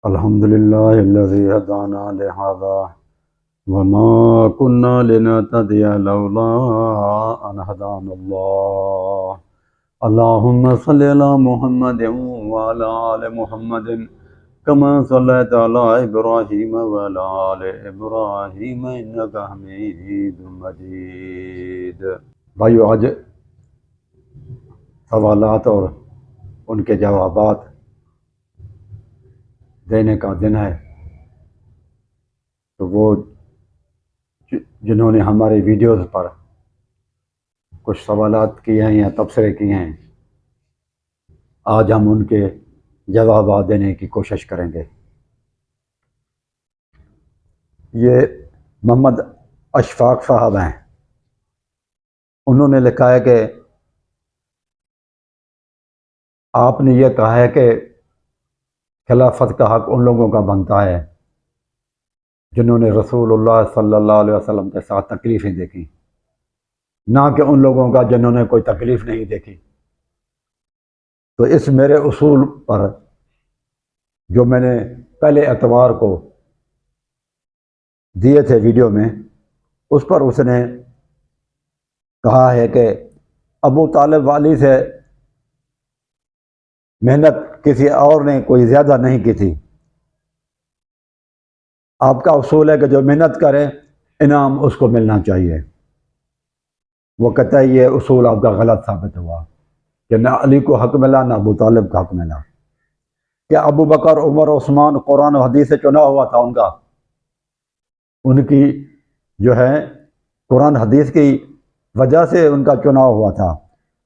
الحمد لله الذي هدانا لهذا وما كنا لنهتدي لولا أن هدانا الله. اللهم صل على محمد وعلى آل محمد كما صليت على إبراهيم وعلى آل إبراهيم إنك حميد مجيد. بھائیو، آج سوالات اور ان کے جوابات دینے کا دن ہے، تو وہ جنہوں نے ہمارے ویڈیوز پر کچھ سوالات کیے ہیں یا تبصرے کیے ہیں، آج ہم ان کے جوابات دینے کی کوشش کریں گے. یہ محمد اشفاق صاحب ہیں. انہوں نے لکھا ہے کہ آپ نے یہ کہا ہے کہ خلافت کا حق ان لوگوں کا بنتا ہے جنہوں نے رسول اللہ صلی اللہ علیہ وسلم کے ساتھ تکلیفیں دیکھی، نہ کہ ان لوگوں کا جنہوں نے کوئی تکلیف نہیں دیکھی. تو اس میرے اصول پر جو میں نے پہلے اتوار کو دیے تھے ویڈیو میں، اس پر اس نے کہا ہے کہ ابو طالب والی سے محنت کسی اور نے کوئی زیادہ نہیں کی تھی. آپ کا اصول ہے کہ جو محنت کرے انعام اس کو ملنا چاہیے. وہ کہتا ہے یہ اصول آپ کا غلط ثابت ہوا کہ نہ علی کو حق ملا نہ ابو طالب کا حق ملا. کیا ابو بکر، عمر، عثمان قرآن و حدیث سے چنا ہوا تھا؟ ان کی جو ہے قرآن حدیث کی وجہ سے ان کا چناؤ ہوا تھا.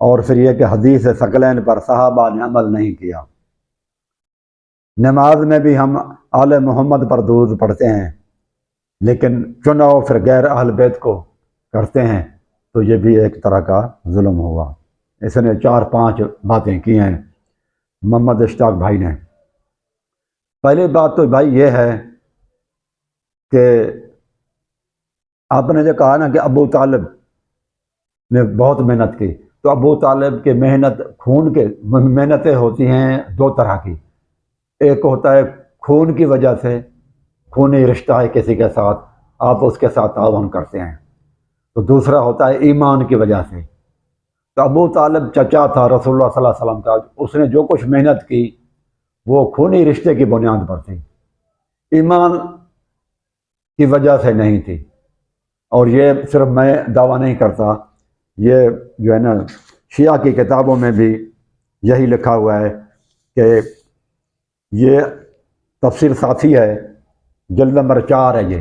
اور پھر یہ کہ حدیث ثقلین پر صحابہ نے عمل نہیں کیا. نماز میں بھی ہم آل محمد پر درود پڑھتے ہیں، لیکن چناؤ پھر غیر اہل بیت کو کرتے ہیں، تو یہ بھی ایک طرح کا ظلم ہوا. اس نے 4-5 باتیں کی ہیں محمد اشتاق بھائی نے. پہلی بات تو بھائی یہ ہے کہ آپ نے جو کہا نا کہ ابو طالب نے بہت محنت کی، تو ابو طالب کے محنت خون کے محنتیں ہوتی ہیں دو طرح کی. ایک ہوتا ہے خون کی وجہ سے، خونی رشتہ ہے کسی کے ساتھ، آپ اس کے ساتھ تعاون کرتے ہیں. تو دوسرا ہوتا ہے ایمان کی وجہ سے. تو ابو طالب چچا تھا رسول اللہ صلی اللہ علیہ وسلم کا، اس نے جو کچھ محنت کی وہ خونی رشتے کی بنیاد پر تھی، ایمان کی وجہ سے نہیں تھی. اور یہ صرف میں دعویٰ نہیں کرتا، یہ جو ہے نا شیعہ کی کتابوں میں بھی یہی لکھا ہوا ہے کہ یہ تفسیر ساتھی ہے، جلد نمبر 4 ہے. یہ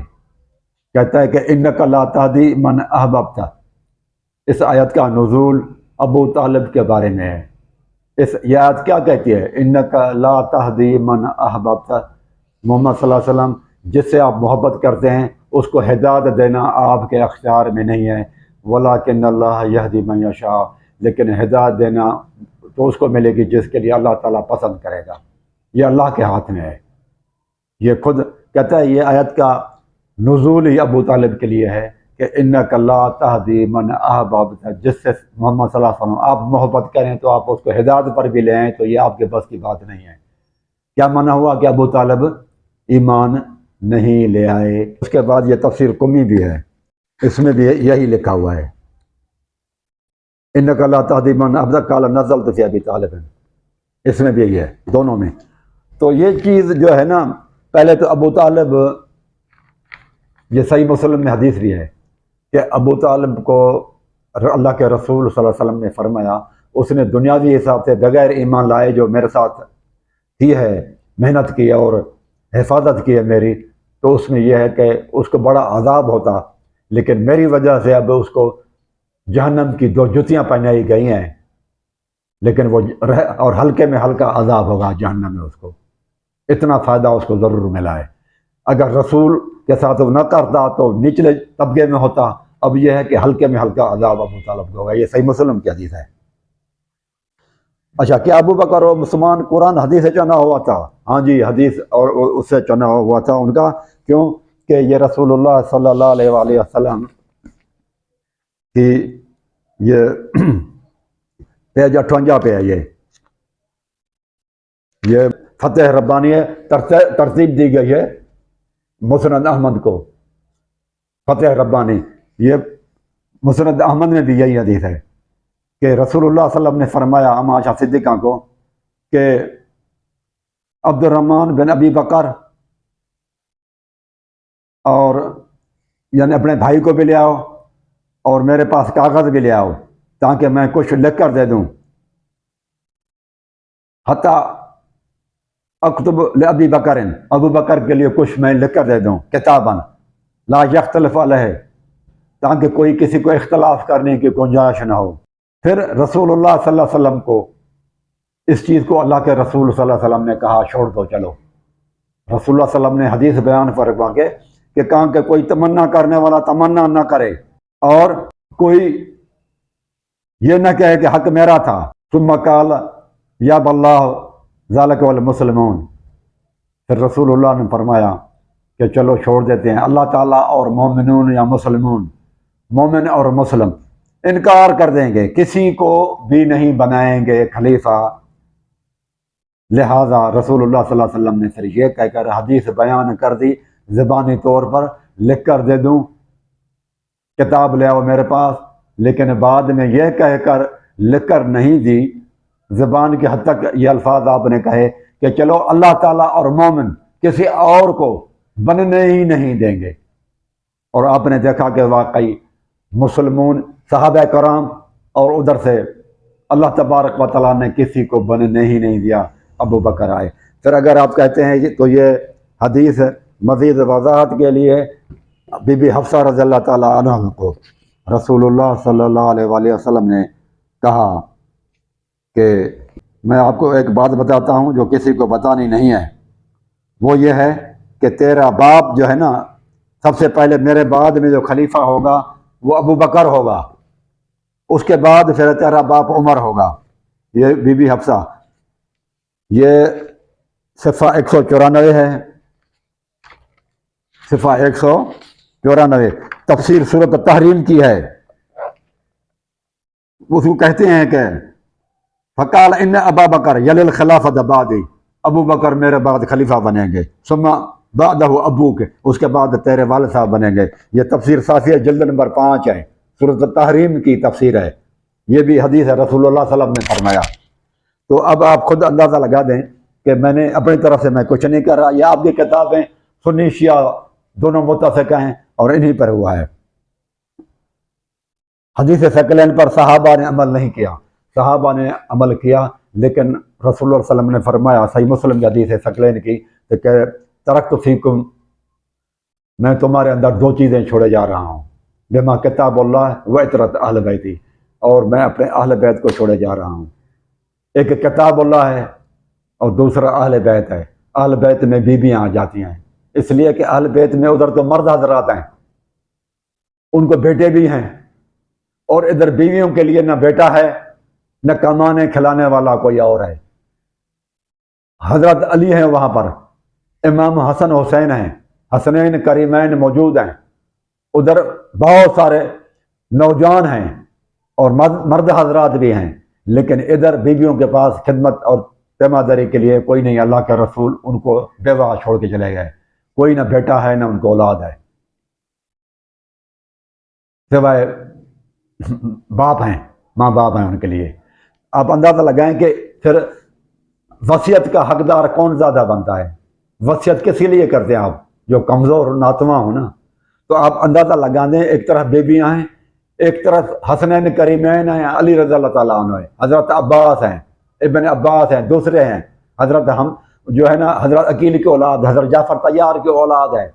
کہتا ہے کہ انک لا تہدی من احببت. اس آیت کا نزول ابو طالب کے بارے میں ہے. یہ آیت کیا کہتی ہے؟ انک لا تہدی من احببت. محمد صلی اللہ علیہ وسلم جس سے آپ محبت کرتے ہیں اس کو ہدایت دینا آپ کے اختیار میں نہیں ہے. ولیکن اللہ یہدی من یشاء. لیکن ہدایت دینا تو اس کو ملے گی جس کے لیے اللہ تعالیٰ پسند کرے گا. یہ اللہ کے ہاتھ میں ہے. یہ خود کہتا ہے، یہ آیت کا نزول ہی ابو طالب کے لیے ہے کہ انک لا تہدی من احببت. جس سے محمد صلی اللہ علیہ وسلم آپ محبت کریں تو آپ اس کو ہدایت پر بھی لے آئیں، تو یہ آپ کے بس کی بات نہیں ہے. کیا منع ہوا کہ ابو طالب ایمان نہیں لے آئے. اس کے بعد یہ تفسیر قمی بھی ہے، اس میں بھی یہی لکھا ہوا ہے انک لا تہدی من احببت قال نزلت فی ابی طالب. اس میں بھی یہی ہے، دونوں میں. تو یہ چیز جو ہے نا، پہلے تو ابو طالب، یہ صحیح مسلم میں حدیث بھی ہے کہ ابو طالب کو اللہ کے رسول صلی اللہ علیہ وسلم نے فرمایا، اس نے دنیاوی حساب سے بغیر ایمان لائے جو میرے ساتھ کی ہے، محنت کی اور حفاظت کی ہے میری، تو اس میں یہ ہے کہ اس کو بڑا عذاب ہوتا، لیکن میری وجہ سے اب اس کو جہنم کی 2 جوتیاں پہنائی گئی ہیں، لیکن وہ اور ہلکے میں ہلکا عذاب ہوگا جہنم میں. اس کو اتنا فائدہ اس کو ضرور ملا ہے. اگر رسول کے ساتھ وہ نہ کرتا تو نچلے طبقے میں ہوتا. اب یہ ہے کہ ہلکے میں ہلکا عذاب ابو طالب کو ہوگا. یہ صحیح مسلم کی حدیث ہے. اچھا، کیا ابو بکر اور عثمان قرآن حدیث سے چنا ہوا تھا؟ ہاں جی، حدیث اور اس سے چنا ہوا تھا ان کا. کیوں کہ یہ رسول اللہ صلی اللہ علیہ وآلہ وسلم کی، یہ پیج 58 پہ ہے. یہ فتح ربانی ہے، ترتیب دی گئی ہے مسند احمد کو، فتح ربانی، یہ مسند احمد میں بھی یہی حدیث ہے کہ رسول اللہ صلی اللہ علیہ وسلم نے فرمایا عائشہ صدیقہ کو کہ عبد الرحمن بن ابی بکر اور یعنی اپنے بھائی کو بھی لے آؤ اور میرے پاس کاغذ بھی لے آؤ تاکہ میں کچھ لکھ کر دے دوں، حتیٰ اکتب لابی بکر، ابو بکر کے لیے کچھ میں لکھ کر دے دوں، کتاباً لا یختلف علیہ، تاکہ کوئی کسی کو اختلاف کرنے کی گنجائش نہ ہو۔ پھر رسول اللہ صلی اللہ علیہ وسلم کو اس چیز کو اللہ کے رسول صلی اللہ علیہ وسلم نے کہا چھوڑ دو، چلو۔ رسول اللہ صلی اللہ علیہ وسلم نے حدیث بیان فرما کے کہ کہا کہ کوئی تمنا کرنے والا تمنا نہ کرے اور کوئی یہ نہ کہے کہ حق میرا تھا۔ ثم قال یا باللہ ذالک والمسلمون، پھر رسول اللہ نے فرمایا کہ چلو چھوڑ دیتے ہیں، اللہ تعالیٰ اور مومنون یا مسلمون، مومن اور مسلم انکار کر دیں گے، کسی کو بھی نہیں بنائیں گے خلیفہ۔ لہذا رسول اللہ صلی اللہ علیہ وسلم نے پھر یہ کہہ کر حدیث بیان کر دی، زبانی طور پر لکھ کر دے دوں، کتاب لے آؤ میرے پاس، لیکن بعد میں یہ کہہ کر لکھ کر نہیں دی، زبان کی حد تک یہ الفاظ آپ نے کہے کہ چلو اللہ تعالیٰ اور مومن کسی اور کو بننے ہی نہیں دیں گے۔ اور آپ نے دیکھا کہ واقعی مسلمون صحابہ کرام اور ادھر سے اللہ تبارک و تعالیٰ نے کسی کو بننے ہی نہیں دیا، ابو بکر آئے۔ پھر اگر آپ کہتے ہیں تو یہ حدیث مزید وضاحت کے لیے بی بی حفصہ رضی اللہ تعالیٰ عنہ کو رسول اللہ صلی اللہ علیہ وآلہ وسلم نے کہا کہ میں آپ کو ایک بات بتاتا ہوں جو کسی کو بتانی نہیں ہے، وہ یہ ہے کہ تیرا باپ جو ہے نا، سب سے پہلے میرے بعد میں جو خلیفہ ہوگا وہ ابو بکر ہوگا، اس کے بعد پھر تیرا باپ عمر ہوگا۔ یہ بی بی حفصہ، یہ صفحہ 194 ہے، صفحہ 194 تفسیر سورۃ التحریم کی ہے۔ اس کو کہتے ہیں کہ فقال ان ابا بکر یلی الخلافۃ بعدی، ابو بکر میرے بعد خلیفہ بنیں گے، ثم بعدہ ابوک، اس کے بعد تیرے والد صاحب بنیں گے۔ یہ تفسیر صافیہ جلد نمبر 5 ہے، سورۃ التحریم کی تفسیر ہے، یہ بھی حدیث ہے، رسول اللہ صلی اللہ علیہ وسلم نے فرمایا۔ تو اب آپ خود اندازہ لگا دیں کہ میں نے اپنی طرف سے میں کچھ نہیں کر رہا، یہ آپ کی کتابیں سنی شیعہ دونوں متفق ہیں اور انہی پر ہوا ہے۔ حدیث ثقلین پر صحابہ نے عمل نہیں کیا، صحابہ نے عمل کیا، لیکن رسول اللہ صلی اللہ علیہ وسلم نے فرمایا، صحیح مسلم کی حدیث ہے ثقلین کی، کہ ترکت فیکم، میں تمہارے اندر 2 چیزیں چھوڑے جا رہا ہوں، بما کتاب اللہ و عطرت اہل بیتی، اور میں اپنے اہل بیت کو چھوڑے جا رہا ہوں۔ ایک کتاب اللہ ہے اور دوسرا اہل بیت ہے۔ اہل بیت میں بیویاں آ جاتی ہیں، اس لیے کہ اہل بیت میں ادھر تو مرد حضرات ہیں، ان کو بیٹے بھی ہیں، اور ادھر بیویوں کے لیے نہ بیٹا ہے نہ کمانے کھلانے والا کوئی اور ہے۔ حضرت علی ہیں وہاں پر، امام حسن حسین ہیں، حسنین کریمین موجود ہیں، ادھر بہت سارے نوجوان ہیں اور مرد حضرات بھی ہیں، لیکن ادھر بیویوں کے پاس خدمت اور تیمارداری کے لیے کوئی نہیں۔ اللہ کے رسول ان کو بیوہ چھوڑ کے چلے گئے، کوئی نہ بیٹا ہے نہ ان کو اولاد ہے، سوائے باپ ہیں، ماں باپ ہیں ان کے لیے۔ آپ اندازہ لگائیں کہ پھر وصیت کا حقدار کون زیادہ بنتا ہے؟ وصیت کس لیے کرتے ہیں آپ؟ جو کمزور ناتواں ہو نا۔ تو آپ اندازہ لگا دیں، ایک طرف بیویاں ہیں، ایک طرف حسنین کریمین ہیں، علی رضی اللہ تعالیٰ عنہ ہیں، حضرت عباس ہیں، ابن عباس ہیں، دوسرے ہیں، حضرت ہم جو ہے نا حضرت عقیل کی اولاد، حضرت جعفر طیار کی اولاد ہے،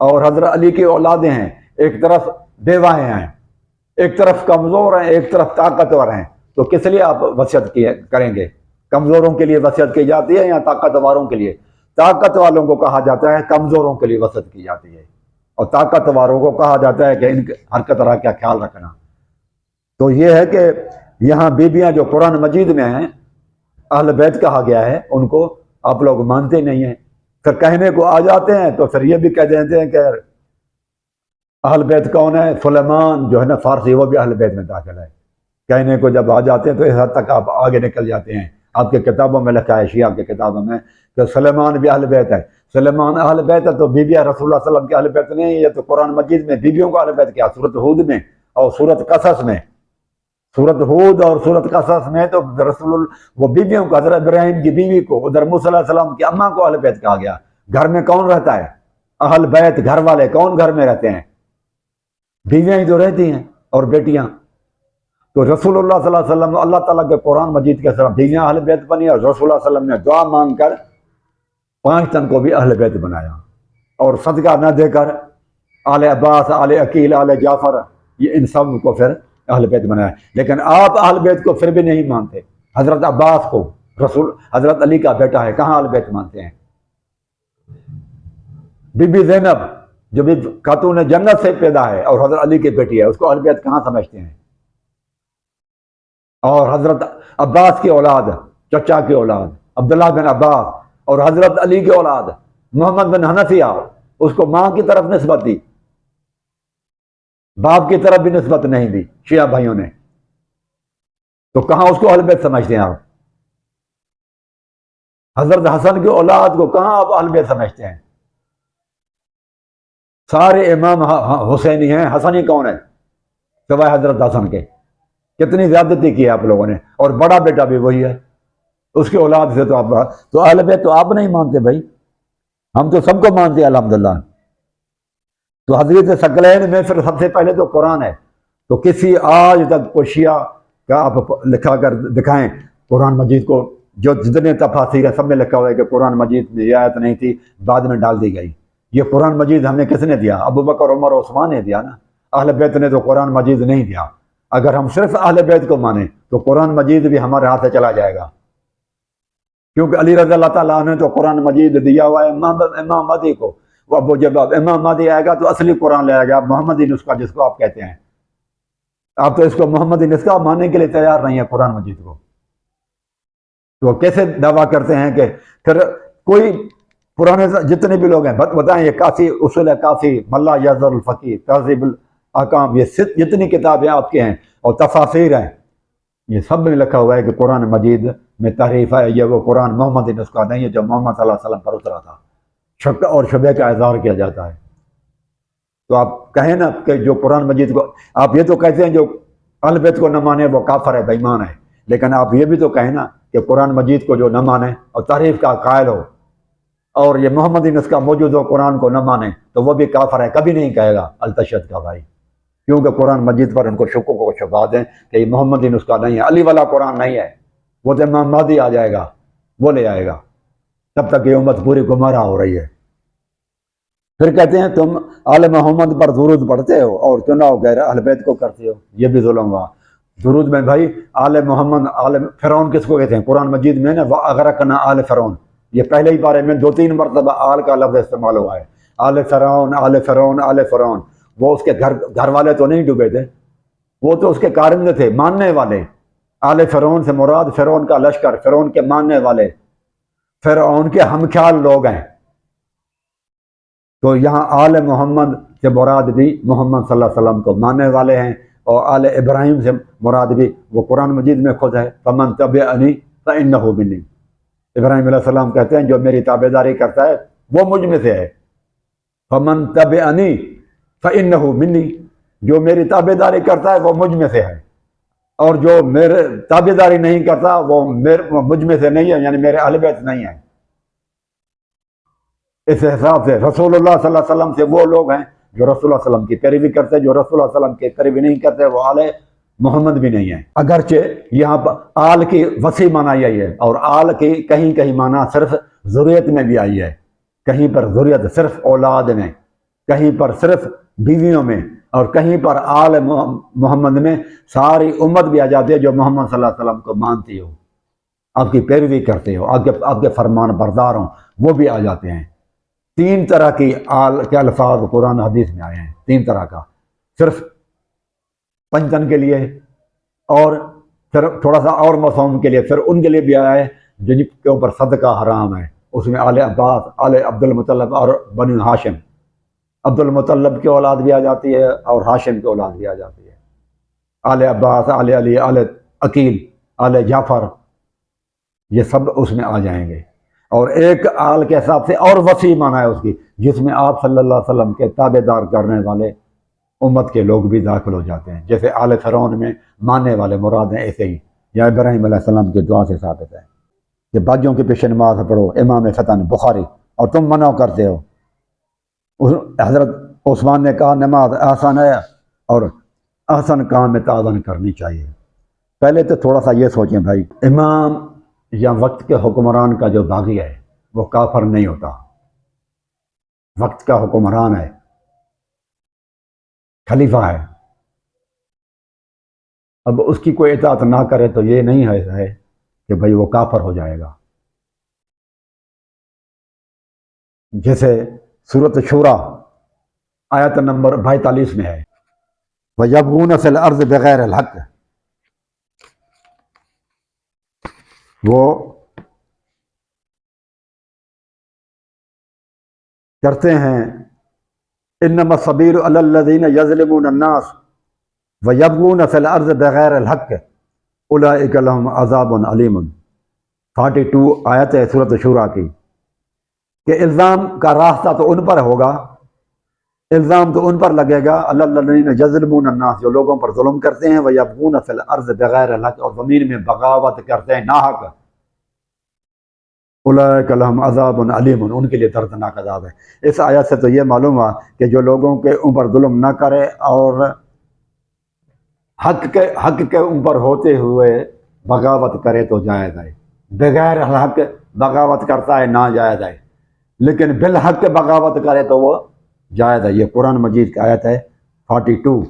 اور حضرت علی کی اولادیں ہیں۔ ایک طرف بیوائیں ہیں، ایک طرف کمزور ہیں، ایک طرف طاقتور ہیں، تو کس لیے آپ وصیت کریں گے؟ کمزوروں کے لیے وصیت کی جاتی ہے یا طاقتوروں کے لیے؟ طاقت والوں کو کہا جاتا ہے کمزوروں کے لیے وصیت کی جاتی ہے، اور طاقت والوں کو کہا جاتا ہے کہ ان حرکت طرح کا خیال رکھنا۔ تو یہ ہے کہ یہاں بیویاں جو قرآن مجید میں ہیں اہل بیت کہا گیا ہے، ان کو آپ لوگ مانتے نہیں ہیں، پھر کہنے کو آ جاتے ہیں تو پھر یہ بھی کہہ دیتے ہیں کہ اہل بیت کون ہے؟ سلیمان جو ہے نا فارسی، وہ بھی اہل بیت میں داخل ہے۔ کہنے کو جب آ جاتے ہیں تو اس حد تک آپ آگے نکل جاتے ہیں، آپ کے کتابوں میں لکھا ہے، شیعہ کی کتابوں میں، کہ سلیمان بھی اہل بیت ہے۔ سلیمان اہل بیت ہے تو بیویاں رسول اللہ صلی اللہ علیہ وسلم کے اہل بیت نہیں ہے؟ یہ تو قرآن مجید میں بیویوں کو اہل بیت کیا، سورۃ ہود میں اور سورۃ قصص میں، سورۃ ہود اور سورۃ قصص میں تو وہ بیویوں کو، حضرت ابراہیم کی بیوی کو، ادھر موسیٰ علیہ السلام کی اماں کو اہل بیت کہا گیا۔ گھر میں کون رہتا ہے؟ اہل بیت، گھر والے کون گھر میں رہتے ہیں؟ بیویاں ہی تو رہتی ہیں اور بیٹیاں۔ تو رسول اللہ صلی اللہ علیہ وسلم، اللہ تعالیٰ کے قرآن مجید کے ساتھ بیویاں اہل بیت بنی، اور رسول اللہ صلی اللہ علیہ وسلم نے دعا مانگ کر 5 تن کو بھی اہل بیت بنایا، اور صدقہ نہ دے کر آل عباس، آل عقیل، آل جعفر، یہ ان سب کو پھر اہل بیت بنایا۔ لیکن آپ اہل بیت کو پھر بھی نہیں مانتے۔ حضرت عباس کو، رسول حضرت علی کا بیٹا ہے، کہاں اہل بیت مانتے ہیں؟ بی بی زینب جو بھی خاتون جنت سے پیدا ہے اور حضرت علی کی بیٹی ہے، اس کو اہل بیت کہاں سمجھتے ہیں؟ اور حضرت عباس کی اولاد، چچا کی اولاد عبداللہ بن عباس، اور حضرت علی کی اولاد محمد بن حنفیہ، اس کو ماں کی طرف نسبت دی، باپ کی طرف بھی نسبت نہیں دی شیعہ بھائیوں نے، تو کہاں اس کو اہل بیت سمجھتے ہیں آپ؟ حضرت حسن کی اولاد کو کہاں آپ اہل بیت سمجھتے ہیں؟ سارے امام حسینی ہیں، حسنی کون ہے سوائے حضرت حسن کے؟ کتنی زیادتی کی ہے آپ لوگوں نے، اور بڑا بیٹا بھی وہی ہے، اس کی اولاد سے تو آپ، تو اہل بیت تو آپ نہیں مانتے بھائی، ہم تو سب کو مانتے ہیں الحمدللہ۔ تو حضرت ثقلین میں پھر سب سے پہلے تو قرآن ہے، تو کسی آج تک کوئی شیعہ کا آپ لکھا کر دکھائیں قرآن مجید کو، جو جتنے تفاسیر ہے سب میں لکھا ہوا ہے کہ قرآن مجید میں یہ آیت نہیں تھی، بعد میں ڈال دی گئی۔ یہ قرآن مجید ہمیں کس نے دیا؟ ابو بکر، عمر، عثمان نے دیا نا، اہل بیت نے تو قرآن مجید نہیں دیا۔ اگر ہم صرف اہل بیت کو مانیں تو قرآن مجید بھی ہمارے ہاتھ سے چلا جائے گا، کیونکہ علی رضی اللہ تعالیٰ عنہ نے تو قرآن مجید دیا ہوا ہے امام مہدی کو۔ وہ ابو جب امام مہدی آئے گا تو اصلی قرآن لے آئے گا، محمدی نسخہ جس کو آپ کہتے ہیں۔ آپ تو اس کو محمدی نسخہ ماننے کے لیے تیار نہیں ہے قرآن مجید کو، تو کیسے دعویٰ کرتے ہیں کہ پھر کوئی پرانے جتنے بھی لوگ ہیں بتائیں، یہ کافی اصول ہے، کافی ملا یزر الفقی، تہذیب الاحکام، یہ جتنی کتابیں آپ کے ہیں اور تفاسیر ہیں، یہ سب میں لکھا ہوا ہے کہ قرآن مجید میں تحریف ہے، یہ وہ قرآن محمدی نسخہ نہیں ہے جو محمد صلی اللہ علیہ وسلم پر اترا تھا۔ شک اور شبہ کا اظہار کیا جاتا ہے۔ تو آپ کہیں نا کہ جو قرآن مجید کو، آپ یہ تو کہتے ہیں جو اہل بیت کو نہ مانے وہ کافر ہے، بے ایمان ہے، لیکن آپ یہ بھی تو کہیں نا کہ قرآن مجید کو جو نہ مانے اور تحریف کا قائل ہو اور یہ محمدی نسخہ موجود ہو قرآن کو نہ مانے تو وہ بھی کافر ہے، کبھی نہیں کہے گا التشد کا بھائی، کیونکہ قرآن مجید پر ان کو شکوک کو شبہات دیں کہ یہ محمدی نسخہ نہیں ہے، علی والا قرآن نہیں ہے، وہ تو امام مہدی آ جائے گا، وہ لے آئے گا، تب تک یہ امت پوری گمراہ ہو رہی ہے۔ پھر کہتے ہیں تم آل محمد پر درود پڑھتے ہو اور چناؤ غیر اہل بیت کو کرتے ہو، یہ بھی ظلم ہوا۔ درود میں بھائی آل محمد، آل فرعون کس کو کہتے ہیں قرآن مجید میں نا، وَأَغْرَقْنَا آل فرعون، یہ پہلے ہی بارے میں 2-3 مرتبہ آل کا لفظ استعمال ہوا ہے، آل فرعون، آل فرعون، آل فرعون۔ وہ اس کے گھر والے تو نہیں ڈوبے تھے، وہ تو اس کے کارندے تھے، ماننے والے۔ آل فرعون سے مراد فرعون کا لشکر، فرعون کے ماننے والے، فرعون کے ہم خیال لوگ ہیں۔ تو یہاں آل محمد سے مراد بھی محمد صلی اللہ علیہ وسلم کو ماننے والے ہیں، اور آل ابراہیم سے مراد بھی وہ قرآن مجید میں خود ہے، فمن تبعنی فانہ منی۔ ابراہیم علیہ السلام کہتے ہیں جو میری تابع داری کرتا ہے وہ مجھ میں سے ہے، فمن تبعنی فانہ منی، جو میری تابع داری کرتا ہے وہ مجھ میں سے ہے، اور جو میرے تابع داری نہیں کرتا وہ مجھ میں سے نہیں ہے، یعنی میرے اہل بیت نہیں ہیں۔ اس حساب سے رسول اللہ صلی اللہ علیہ وسلم سے وہ لوگ ہیں جو رسول اللہ صلی اللہ علیہ وسلم کی پیروی کرتے ہیں، جو رسول اللہ صلی اللہ علیہ وسلم کی پیروی نہیں کرتے وہ آل محمد بھی نہیں ہیں۔ اگرچہ یہاں پر آل کی وسیع معنی یہی ہے، اور آل کی کہیں کہیں معنی صرف ذریت میں بھی آئی ہے، کہیں پر ذریت صرف اولاد میں، کہیں پر صرف بیویوں میں، اور کہیں پر آل محمد میں ساری امت بھی آ جاتی ہے جو محمد صلی اللہ علیہ وسلم کو مانتی ہو، آپ کی پیروی کرتے ہو، آپ کے فرمان بردار ہوں، وہ بھی آ جاتے ہیں۔ 3 طرح کی آل کے الفاظ قرآن حدیث میں آئے ہیں، 3 طرح کا، صرف پنجتن کے لیے، اور پھر تھوڑا سا اور مفہوم کے لیے پھر ان کے لیے بھی آیا ہے جن کے اوپر صدقہ حرام ہے، اس میں آل عباس، آل عبد المطلب اور بنو ہاشم، عبد المطلب کی اولاد بھی آ جاتی ہے اور ہاشم کی اولاد بھی آ جاتی ہے، آل عباس، آل علی، آل عقیل، آل جعفر، یہ سب اس میں آ جائیں گے۔ اور ایک آل کے حساب سے اور وسیع معنی ہے اس کی، جس میں آپ صلی اللہ علیہ وسلم کے تابع دار کرنے والے امت کے لوگ بھی داخل ہو جاتے ہیں، جیسے آل فرعون میں ماننے والے مراد ہیں، ایسے ہی یا ابراہیم علیہ السلام کی دعا سے ثابت ہے کہ باجیوں کے پیچھے نماز پڑھو، امام فتن بخاری، اور تم منع کرتے ہو۔ حضرت عثمان نے کہا نماز آسان ہے اور احسن کام میں تعاون کرنی چاہیے۔ پہلے تو تھوڑا سا یہ سوچیں بھائی، امام یا وقت کے حکمران کا جو باغی ہے وہ کافر نہیں ہوتا، وقت کا حکمران ہے، خلیفہ ہے، اب اس کی کوئی اطاعت نہ کرے تو یہ نہیں ہے کہ بھئی وہ کافر ہو جائے گا۔ جیسے سورۃ شورا آیت نمبر 42 میں ہے، وَيَبْغُونَ فِي الْأَرْضِ بِغَيْرِ الْحَقِّ، وہ کرتے ہیں انما السبیل علی الذین یظلمون الناس ویبغون فی الارض بغیر الحق اولئک لہم عذاب علیم۔ 42 آیت ہے سورۃ شورا کی، کہ الزام کا راستہ تو ان پر ہوگا، الزام تو ان پر لگے گا، علی الذین یظلمون الناس، جو لوگوں پر ظلم کرتے ہیں، ویبغون فی الارض بغیر الحق، اور زمین میں بغاوت کرتے ہیں ناحق، اولئک لہم عذاب علیم، ان کے لیے دردناک عذاب ہے۔ اس آیت سے تو یہ معلوم ہوا کہ جو لوگوں کے اوپر ظلم نہ کرے اور حق کے اوپر ہوتے ہوئے بغاوت کرے تو جائز ہے، بغیر حق بغاوت کرتا ہے ناجائز ہے، لیکن بالحق بغاوت کرے تو وہ جائز ہے۔ یہ قرآن مجید کی آیت ہے 42۔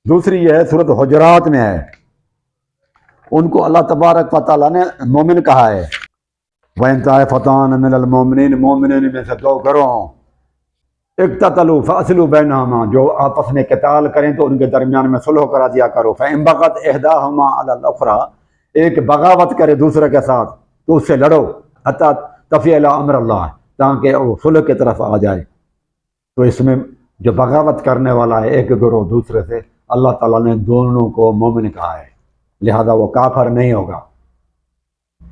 دوسری یہ ہے سورۃ حجرات میں ہے، ان کو اللہ تبارک و تعالیٰ نے مومن کہا ہے، وَإِن طَائِفَتَانِ مِنَ الْمُؤْمِنِينَ، مومنین میں سے دو گروہ اقتتلوا فَأَصْلِحُوا بَيْنَهُمَا، جو آپس میں قتال کریں تو ان کے درمیان میں صلح کرا دیا کرو، فَإِن بَغَتْ إِحْدَاهُمَا عَلَى الْأُخْرَى، ایک بغاوت کرے دوسرے کے ساتھ تو اس سے لڑو، حتیٰ تفیء إِلَىٰ أَمْرِ اللَّهِ، تاکہ وہ صلح کی طرف آ جائے۔ تو اس میں جو بغاوت کرنے والا ہے ایک گروہ دوسرے سے، اللہ تعالیٰ نے دونوں کو مومن کہا ہے، لہذا وہ کافر نہیں ہوگا۔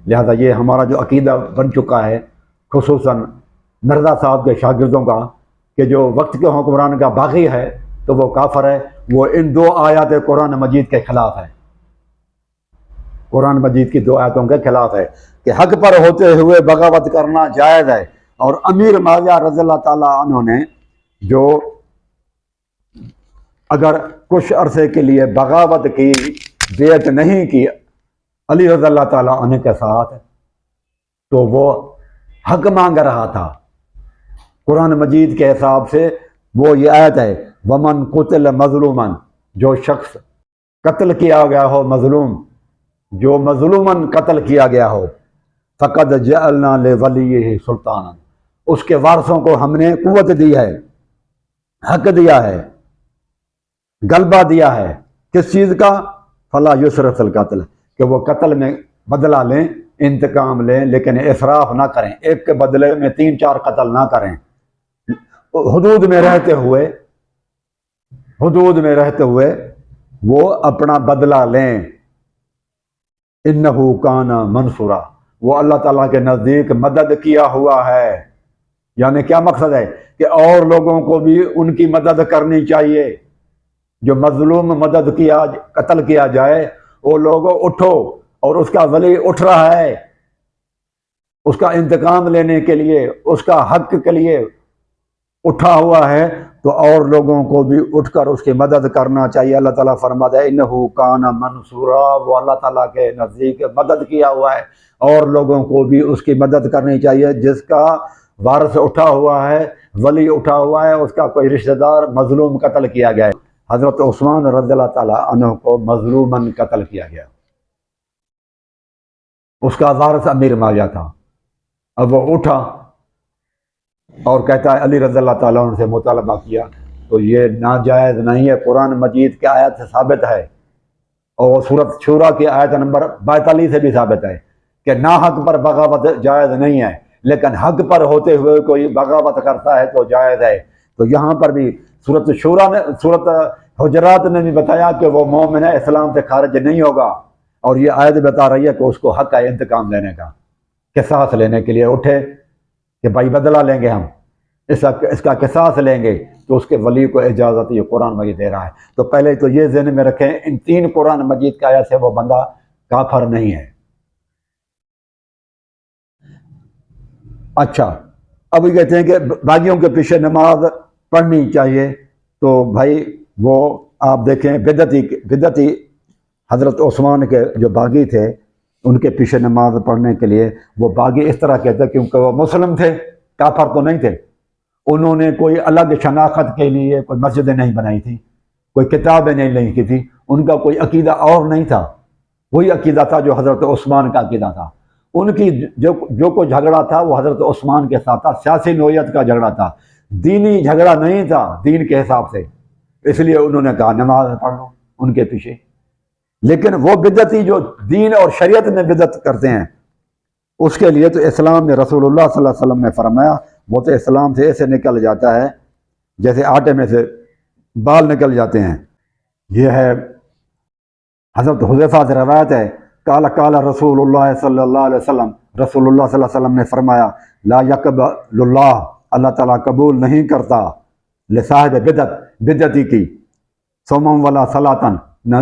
لہذا یہ ہمارا جو عقیدہ بن چکا ہے، خصوصاً مرزا صاحب کے شاگردوں کا، کہ جو وقت کے حکمران کا باغی ہے تو وہ کافر ہے، وہ ان دو آیات قرآن مجید کے خلاف ہے، قرآن مجید کی دو آیتوں کے خلاف ہے کہ حق پر ہوتے ہوئے بغاوت کرنا جائز ہے۔ اور امیر معاویہ رضی اللہ تعالیٰ عنہ نے جو اگر کچھ عرصے کے لیے بغاوت کی، بیعت نہیں کی علی رضی اللہ تعالیٰ عنہ کے ساتھ، تو وہ حق مانگ رہا تھا۔ قرآن مجید کے حساب سے وہ یہ آیت ہے، وَمَنْ قُتِلَ مَظْلُومًا، جو شخص قتل کیا گیا ہو مظلوم، جو مظلوماً قتل کیا گیا ہو، فَقَدْ جَعَلْنَا لِوَلِيِّهِ سُلْطَانًا، اس کے وارثوں کو ہم نے قوت دی ہے، حق دیا ہے، غلبہ دیا ہے، کس چیز کا؟ فَلَا يُسْرِفْ فِي الْقَتْلِ، کہ وہ قتل میں بدلہ لیں، انتقام لیں، لیکن اسراف نہ کریں، ایک کے بدلے میں 3-4 قتل نہ کریں، حدود میں رہتے ہوئے وہ اپنا بدلہ لیں۔ انہو کان منصورا، وہ اللہ تعالیٰ کے نزدیک مدد کیا ہوا ہے۔ یعنی کیا مقصد ہے؟ کہ اور لوگوں کو بھی ان کی مدد کرنی چاہیے، جو مظلوم مدد کیا، قتل کیا جائے، وہ لوگوں اٹھو، اور اس کا ولی اٹھ رہا ہے اس کا انتقام لینے کے لیے، اس کا حق کے لیے اٹھا ہوا ہے، تو اور لوگوں کو بھی اٹھ کر اس کی مدد کرنا چاہیے۔ اللہ تعالیٰ فرماتا ہے انہو کان منصورا، وہ اللہ تعالیٰ کے نزدیک مدد کیا ہوا ہے، اور لوگوں کو بھی اس کی مدد کرنی چاہیے۔ جس کا وارث اٹھا ہوا ہے، ولی اٹھا ہوا ہے، اس کا کوئی رشتہ دار مظلوم قتل کیا گیا ہے، حضرت عثمان رضی اللہ تعالیٰ عنہ کو مظلوماً قتل کیا گیا، اس کا وارث امیر معاویہ تھا۔ اب وہ اٹھا اور کہتا ہے علی رضی اللہ تعالیٰ عنہ سے مطالبہ کیا، تو یہ ناجائز نہیں ہے، قرآن مجید کی آیت سے ثابت ہے، اور سورۃ شورا کی آیت نمبر 42 سے بھی ثابت ہے کہ ناحق پر بغاوت جائز نہیں ہے، لیکن حق پر ہوتے ہوئے کوئی بغاوت کرتا ہے تو جائز ہے۔ تو یہاں پر بھی سورۃ حجرات نے بھی بتایا کہ وہ مومن ہے، اسلام سے خارج نہیں ہوگا، اور یہ آیت بتا رہی ہے کہ اس کو حق ہے انتقام لینے کا، قصاص لینے کے لیے اٹھے کہ بھائی بدلہ لیں گے، ہم اس کا قصاص لیں گے، تو اس کے ولی کو اجازت یہ قرآن مجید دے رہا ہے۔ تو پہلے تو یہ ذہن میں رکھیں، ان 3 قرآن مجید کا آیت سے وہ بندہ کافر نہیں ہے۔ اچھا، اب یہ کہتے ہیں کہ باغیوں کے پیچھے نماز پڑھنی چاہیے، تو بھائی وہ آپ دیکھیں بدعتی حضرت عثمان کے جو باغی تھے، ان کے پیچھے نماز پڑھنے کے لیے وہ باغی اس طرح کہتے کیونکہ وہ مسلم تھے، کافر تو نہیں تھے۔ انہوں نے کوئی الگ شناخت کے لیے کوئی مسجدیں نہیں بنائی تھی، کوئی کتابیں نہیں لکھی تھی، ان کا کوئی عقیدہ اور نہیں تھا، وہی عقیدہ تھا جو حضرت عثمان کا عقیدہ تھا۔ ان کی جو کوئی جھگڑا تھا وہ حضرت عثمان کے ساتھ تھا، سیاسی نوعیت کا جھگڑا تھا، دینی جھگڑا نہیں تھا دین کے حساب سے، اس لیے انہوں نے کہا نماز پڑھ لو ان کے پیچھے۔ لیکن وہ بدعتی جو دین اور شریعت میں بدعت کرتے ہیں، اس کے لیے تو اسلام میں رسول اللہ صلی اللہ علیہ وسلم نے فرمایا، وہ تو اسلام سے ایسے نکل جاتا ہے جیسے آٹے میں سے بال نکل جاتے ہیں۔ یہ ہے حضرت حذیفہ سے روایت ہے، قال قال رسول اللہ صلی اللہ علیہ وسلم، رسول اللہ صلی اللہ علیہ وسلم نے فرمایا، لا یقبل اللہ، اللہ تعالیٰ قبول نہیں کرتا لصاحب بدعت، بدعتی کی، صومم ولا صلاتن، نہ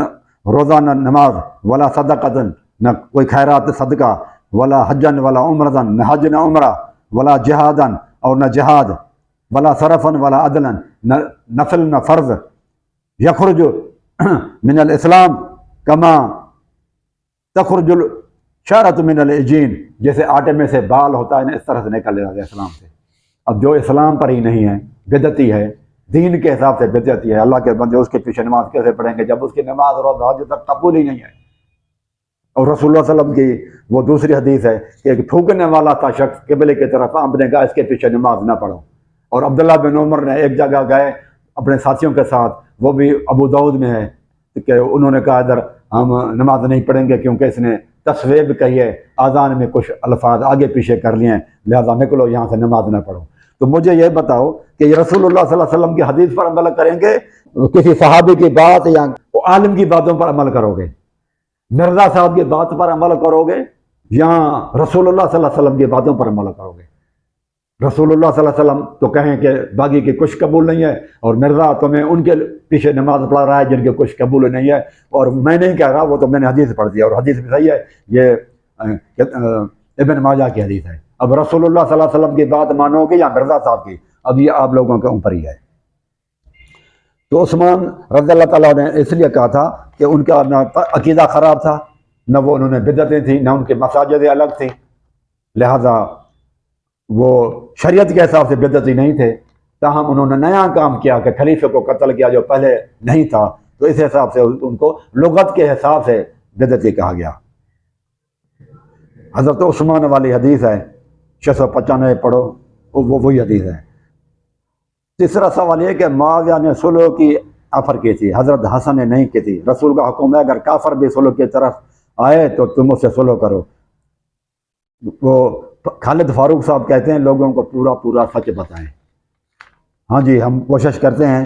روزہ نہ نماز، ولا صدقتن، نہ کوئی خیرات صدقہ، ولا حجن ولا عمرتن، نہ حج نہ عمرہ، ولا جہادن اور نہ جہاد، ولا صرفن ولا عدلن، نہ نفل نہ فرض، یخرج من الاسلام کما تخرج الشعرۃ من العجین، جیسے آٹے میں سے بال ہوتا ہے نا، اس طرح سے نکل جاتا ہے اسلام سے۔ اب جو اسلام پر ہی نہیں ہے، بدعتی ہے، دین کے حساب سے بدعتی ہے، اللہ کے بندے اس کے پیچھے نماز کیسے پڑھیں گے جب اس کی نماز روزہ حج تک قبول ہی نہیں ہے؟ اور رسول اللہ صلی اللہ علیہ وسلم کی وہ دوسری حدیث ہے کہ ایک تھوکنے والا تھا شخص قبلے کی طرف، آپ نے کہا اس کے پیچھے نماز نہ پڑھو۔ اور عبداللہ بن عمر نے ایک جگہ گئے اپنے ساتھیوں کے ساتھ، وہ بھی ابو داؤد میں ہے، کہ انہوں نے کہا ادھر ہم نماز نہیں پڑھیں گے کیونکہ اس نے تصویب کہی ہے، آذان میں کچھ الفاظ آگے پیچھے کر لیے ہیں، لہذا نکلو یہاں سے نماز نہ پڑھو۔ تو مجھے یہ بتاؤ کہ یہ رسول اللہ صلی اللہ علیہ وسلم کی حدیث پر عمل کریں گے، کسی صحابی کی بات یا عالم کی باتوں پر عمل کرو گے، مرزا صاحب کی بات پر عمل کرو گے، یا رسول اللہ صلی اللہ علیہ وسلم کی باتوں پر عمل کرو گے؟ رسول اللہ صلی اللہ علیہ وسلم تو کہیں کہ باقی کی کچھ قبول نہیں ہے، اور مرزا تمہیں ان کے پیچھے نماز پڑھا رہا ہے جن کے کچھ قبول نہیں ہے، اور میں نہیں کہہ رہا، وہ تو میں نے حدیث پڑھ دیا، اور حدیث بھی صحیح ہے، یہ ابن ماجہ کی حدیث ہے۔ اب رسول اللہ صلی اللہ علیہ وسلم کی بات مانو گے یا مرزا صاحب کی؟ اب یہ آپ لوگوں کے اوپر ہی ہے۔ تو عثمان رضی اللہ تعالیٰ نے اس لیے کہا تھا کہ ان کا نہ عقیدہ خراب تھا، نہ وہ انہوں نے بدعتیں تھیں، نہ ان کے مساجد الگ تھیں، لہذا وہ شریعت کے حساب سے بدعتی نہیں تھے۔ تاہم انہوں نے نیا کام کیا کہ خلیفے کو قتل کیا جو پہلے نہیں تھا، تو اس حساب سے ان کو لغت کے حساب سے بدعتی کہا گیا۔ حضرت عثمان والی حدیث ہے 695 پڑھو، وہ وہی حدیث ہے۔ تیسرا سوال یہ کہ معاویہ نے صلح کی آفر کی تھی، حضرت حسن نے نہیں کی تھی۔ رسول کا حکم ہے اگر کافر بھی صلح کی طرف آئے تو تم اس سے صلح کرو۔ وہ خالد فاروق صاحب کہتے ہیں لوگوں کو پورا پورا سچ بتائیں۔ ہاں جی، ہم کوشش کرتے ہیں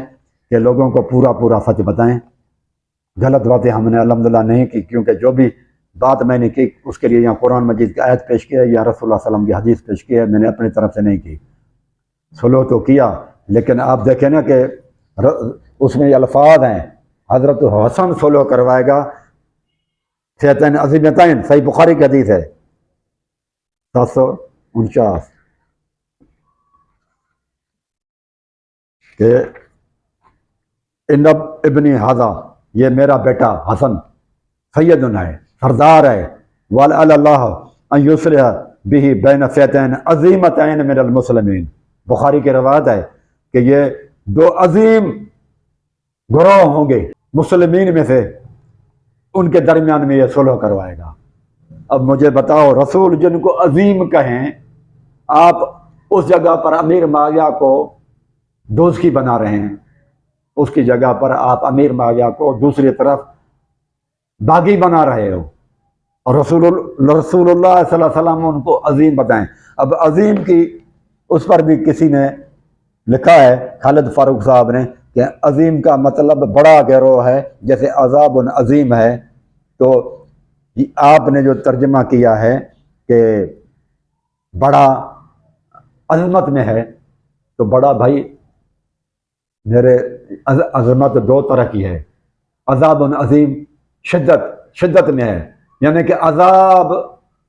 کہ لوگوں کو پورا پورا سچ بتائیں، غلط باتیں ہم نے الحمدللہ نہیں کی، کیونکہ جو بھی بات میں نے کی اس کے لیے یا قرآن مجید کی آیت پیش کی ہے یا رسول اللہ صلی اللہ علیہ وسلم کی حدیث پیش کی ہے، میں نے اپنی طرف سے نہیں کی۔ صلح تو کیا، لیکن آپ دیکھیں نا کہ اس میں یہ الفاظ ہیں، حضرت حسن صلح کروائے گا، فئتین عظیمتین، صحیح بخاری کی حدیث ہے 749 کہ ان ابن ھذا، یہ میرا بیٹا حسن سیدنا ہے، سردار ہے، وَلَعَلَ اللَّهَ أَن يُصْلِحَ بِهِ بَيْنَ فِئَتَيْنِ عَظِیمَتَيْنِ مِنَ الْمُسْلِمِینَ۔ بخاری کی روایت ہے کہ یہ دو عظیم گروہ ہوں گے مسلمین میں سے، ان کے درمیان میں یہ صلح کروائے گا۔ اب مجھے بتاؤ، رسول جن کو عظیم کہیں، آپ اس جگہ پر امیر معاویہ کو دوزخی بنا رہے ہیں، اس کی جگہ پر آپ امیر معاویہ کو دوسری طرف باغی بنا رہے ہو، اور رسول اللہ صلی اللہ علیہ وسلم ان کو عظیم بتائیں۔ اب عظیم کی اس پر بھی کسی نے لکھا ہے، خالد فاروق صاحب نے، کہ عظیم کا مطلب بڑا گروہ ہے، جیسے عذاب عظیم ہے، تو آپ نے جو ترجمہ کیا ہے کہ بڑا عظمت میں ہے، تو بڑا بھائی میرے عظمت دو طرح کی ہے، عذاب عظیم شدت میں ہے، یعنی کہ عذاب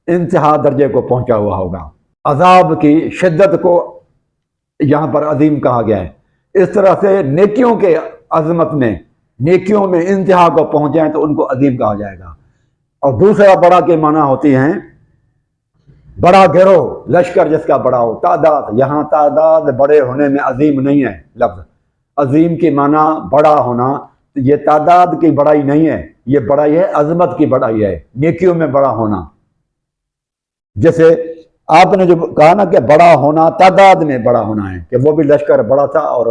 انتہا درجے کو پہنچا ہوا ہوگا، عذاب کی شدت کو یہاں پر عظیم کہا گیا ہے۔ اس طرح سے نیکیوں کے عظمت میں، نیکیوں میں انتہا کو پہنچ جائیں تو ان کو عظیم کہا جائے گا۔ اور دوسرا بڑا کے معنی ہوتی ہیں بڑا گروہ، لشکر جس کا بڑا ہو، تعداد، یہاں تعداد بڑے ہونے میں عظیم نہیں ہے لفظ، عظیم کی معنی بڑا ہونا، یہ تعداد کی بڑائی نہیں ہے، یہ بڑائی ہے عظمت کی بڑائی ہے، نیکیوں میں بڑا ہونا۔ جیسے آپ نے جو کہا نا کہ بڑا ہونا تعداد میں بڑا ہونا ہے، کہ وہ بھی لشکر بڑا تھا اور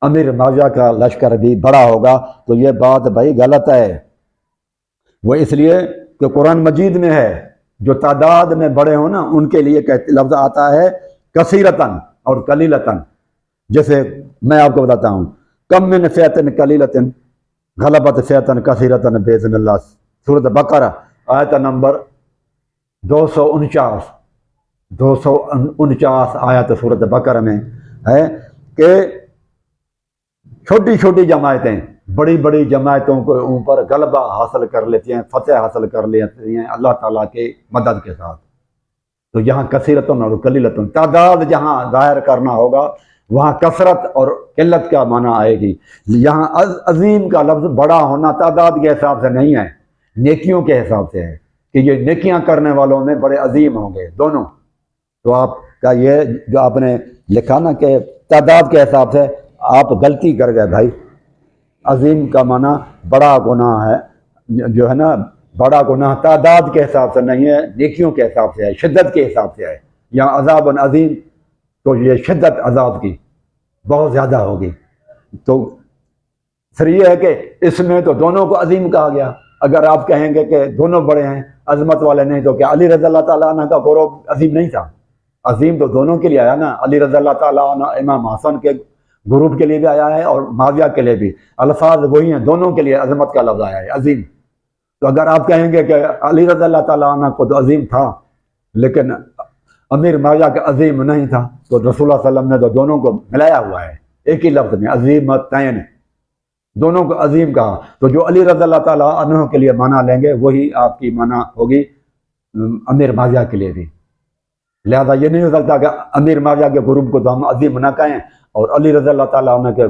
امیر معاویہ کا لشکر بھی بڑا ہوگا، تو یہ بات بھائی غلط ہے۔ وہ اس لیے کہ قرآن مجید میں ہے جو تعداد میں بڑے ہوں نا ان کے لیے لفظ آتا ہے کثیرتن اور قلیلتن۔ جیسے میں آپ کو بتاتا ہوں، کم من فئۃ قلیلۃ غلبت فئۃ کثیرۃ باذن اللہ، سورۃ بقرہ آیت نمبر 249 آیت سورۃ بقرہ میں ہے کہ چھوٹی چھوٹی جماعتیں بڑی بڑی جماعتوں کے اوپر غلبہ حاصل کر لیتی ہیں، فتح حاصل کر لیتی ہیں اللہ تعالیٰ کے مدد کے ساتھ۔ تو یہاں کثیرتن اور قلیلتن، تعداد جہاں ظاہر کرنا ہوگا وہاں کثرت اور قلت کا معنی آئے گی۔ یہاں عظیم کا لفظ بڑا ہونا تعداد کے حساب سے نہیں ہے، نیکیوں کے حساب سے ہے کہ یہ نیکیاں کرنے والوں میں بڑے عظیم ہوں گے دونوں۔ تو آپ کا یہ جو آپ نے لکھا نا کہ تعداد کے حساب سے، آپ غلطی کر گئے بھائی۔ عظیم کا معنی بڑا گناہ ہے، جو ہے نا بڑا گناہ تعداد کے حساب سے نہیں ہے، نیکیوں کے حساب سے ہے، شدت کے حساب سے ہے۔ یہاں عذاب عظیم تو یہ شدت عذاب کی بہت زیادہ ہوگی۔ تو پھر یہ ہے کہ اس میں تو دونوں کو عظیم کہا گیا۔ اگر آپ کہیں گے کہ دونوں بڑے ہیں عظمت والے نہیں، تو کیا علی رضی اللہ تعالیٰ عنہ کا گروہ عظیم نہیں تھا؟ عظیم تو دونوں کے لیے آیا نا، علی رضی اللہ تعالیٰ عنہ امام حسن کے گروپ کے لیے بھی آیا ہے اور معاویہ کے لیے بھی، الفاظ وہی ہیں، دونوں کے لیے عظمت کا لفظ آیا ہے عظیم۔ تو اگر آپ کہیں گے کہ علی رضی اللہ تعالیٰ عنہ کو تو عظیم تھا لیکن امیر معاویہ کا عظیم نہیں تھا، تو رسول اللہ صلی اللہ علیہ وسلم نے تو دونوں کو ملایا ہوا ہے ایک ہی لفظ میں، عظیمتین، دونوں کو عظیم کہا۔ تو جو علی رضی اللہ تعالیٰ عنہ کے لیے معنی لیں گے وہی آپ کی معنی ہوگی امیر معاویہ کے لیے بھی۔ لہذا یہ نہیں ہو سکتا کہ امیر معاویہ کے گروپ کو تو ہم عظیم نہ کہیں اور علی رضی اللہ تعالیٰ عنہ کے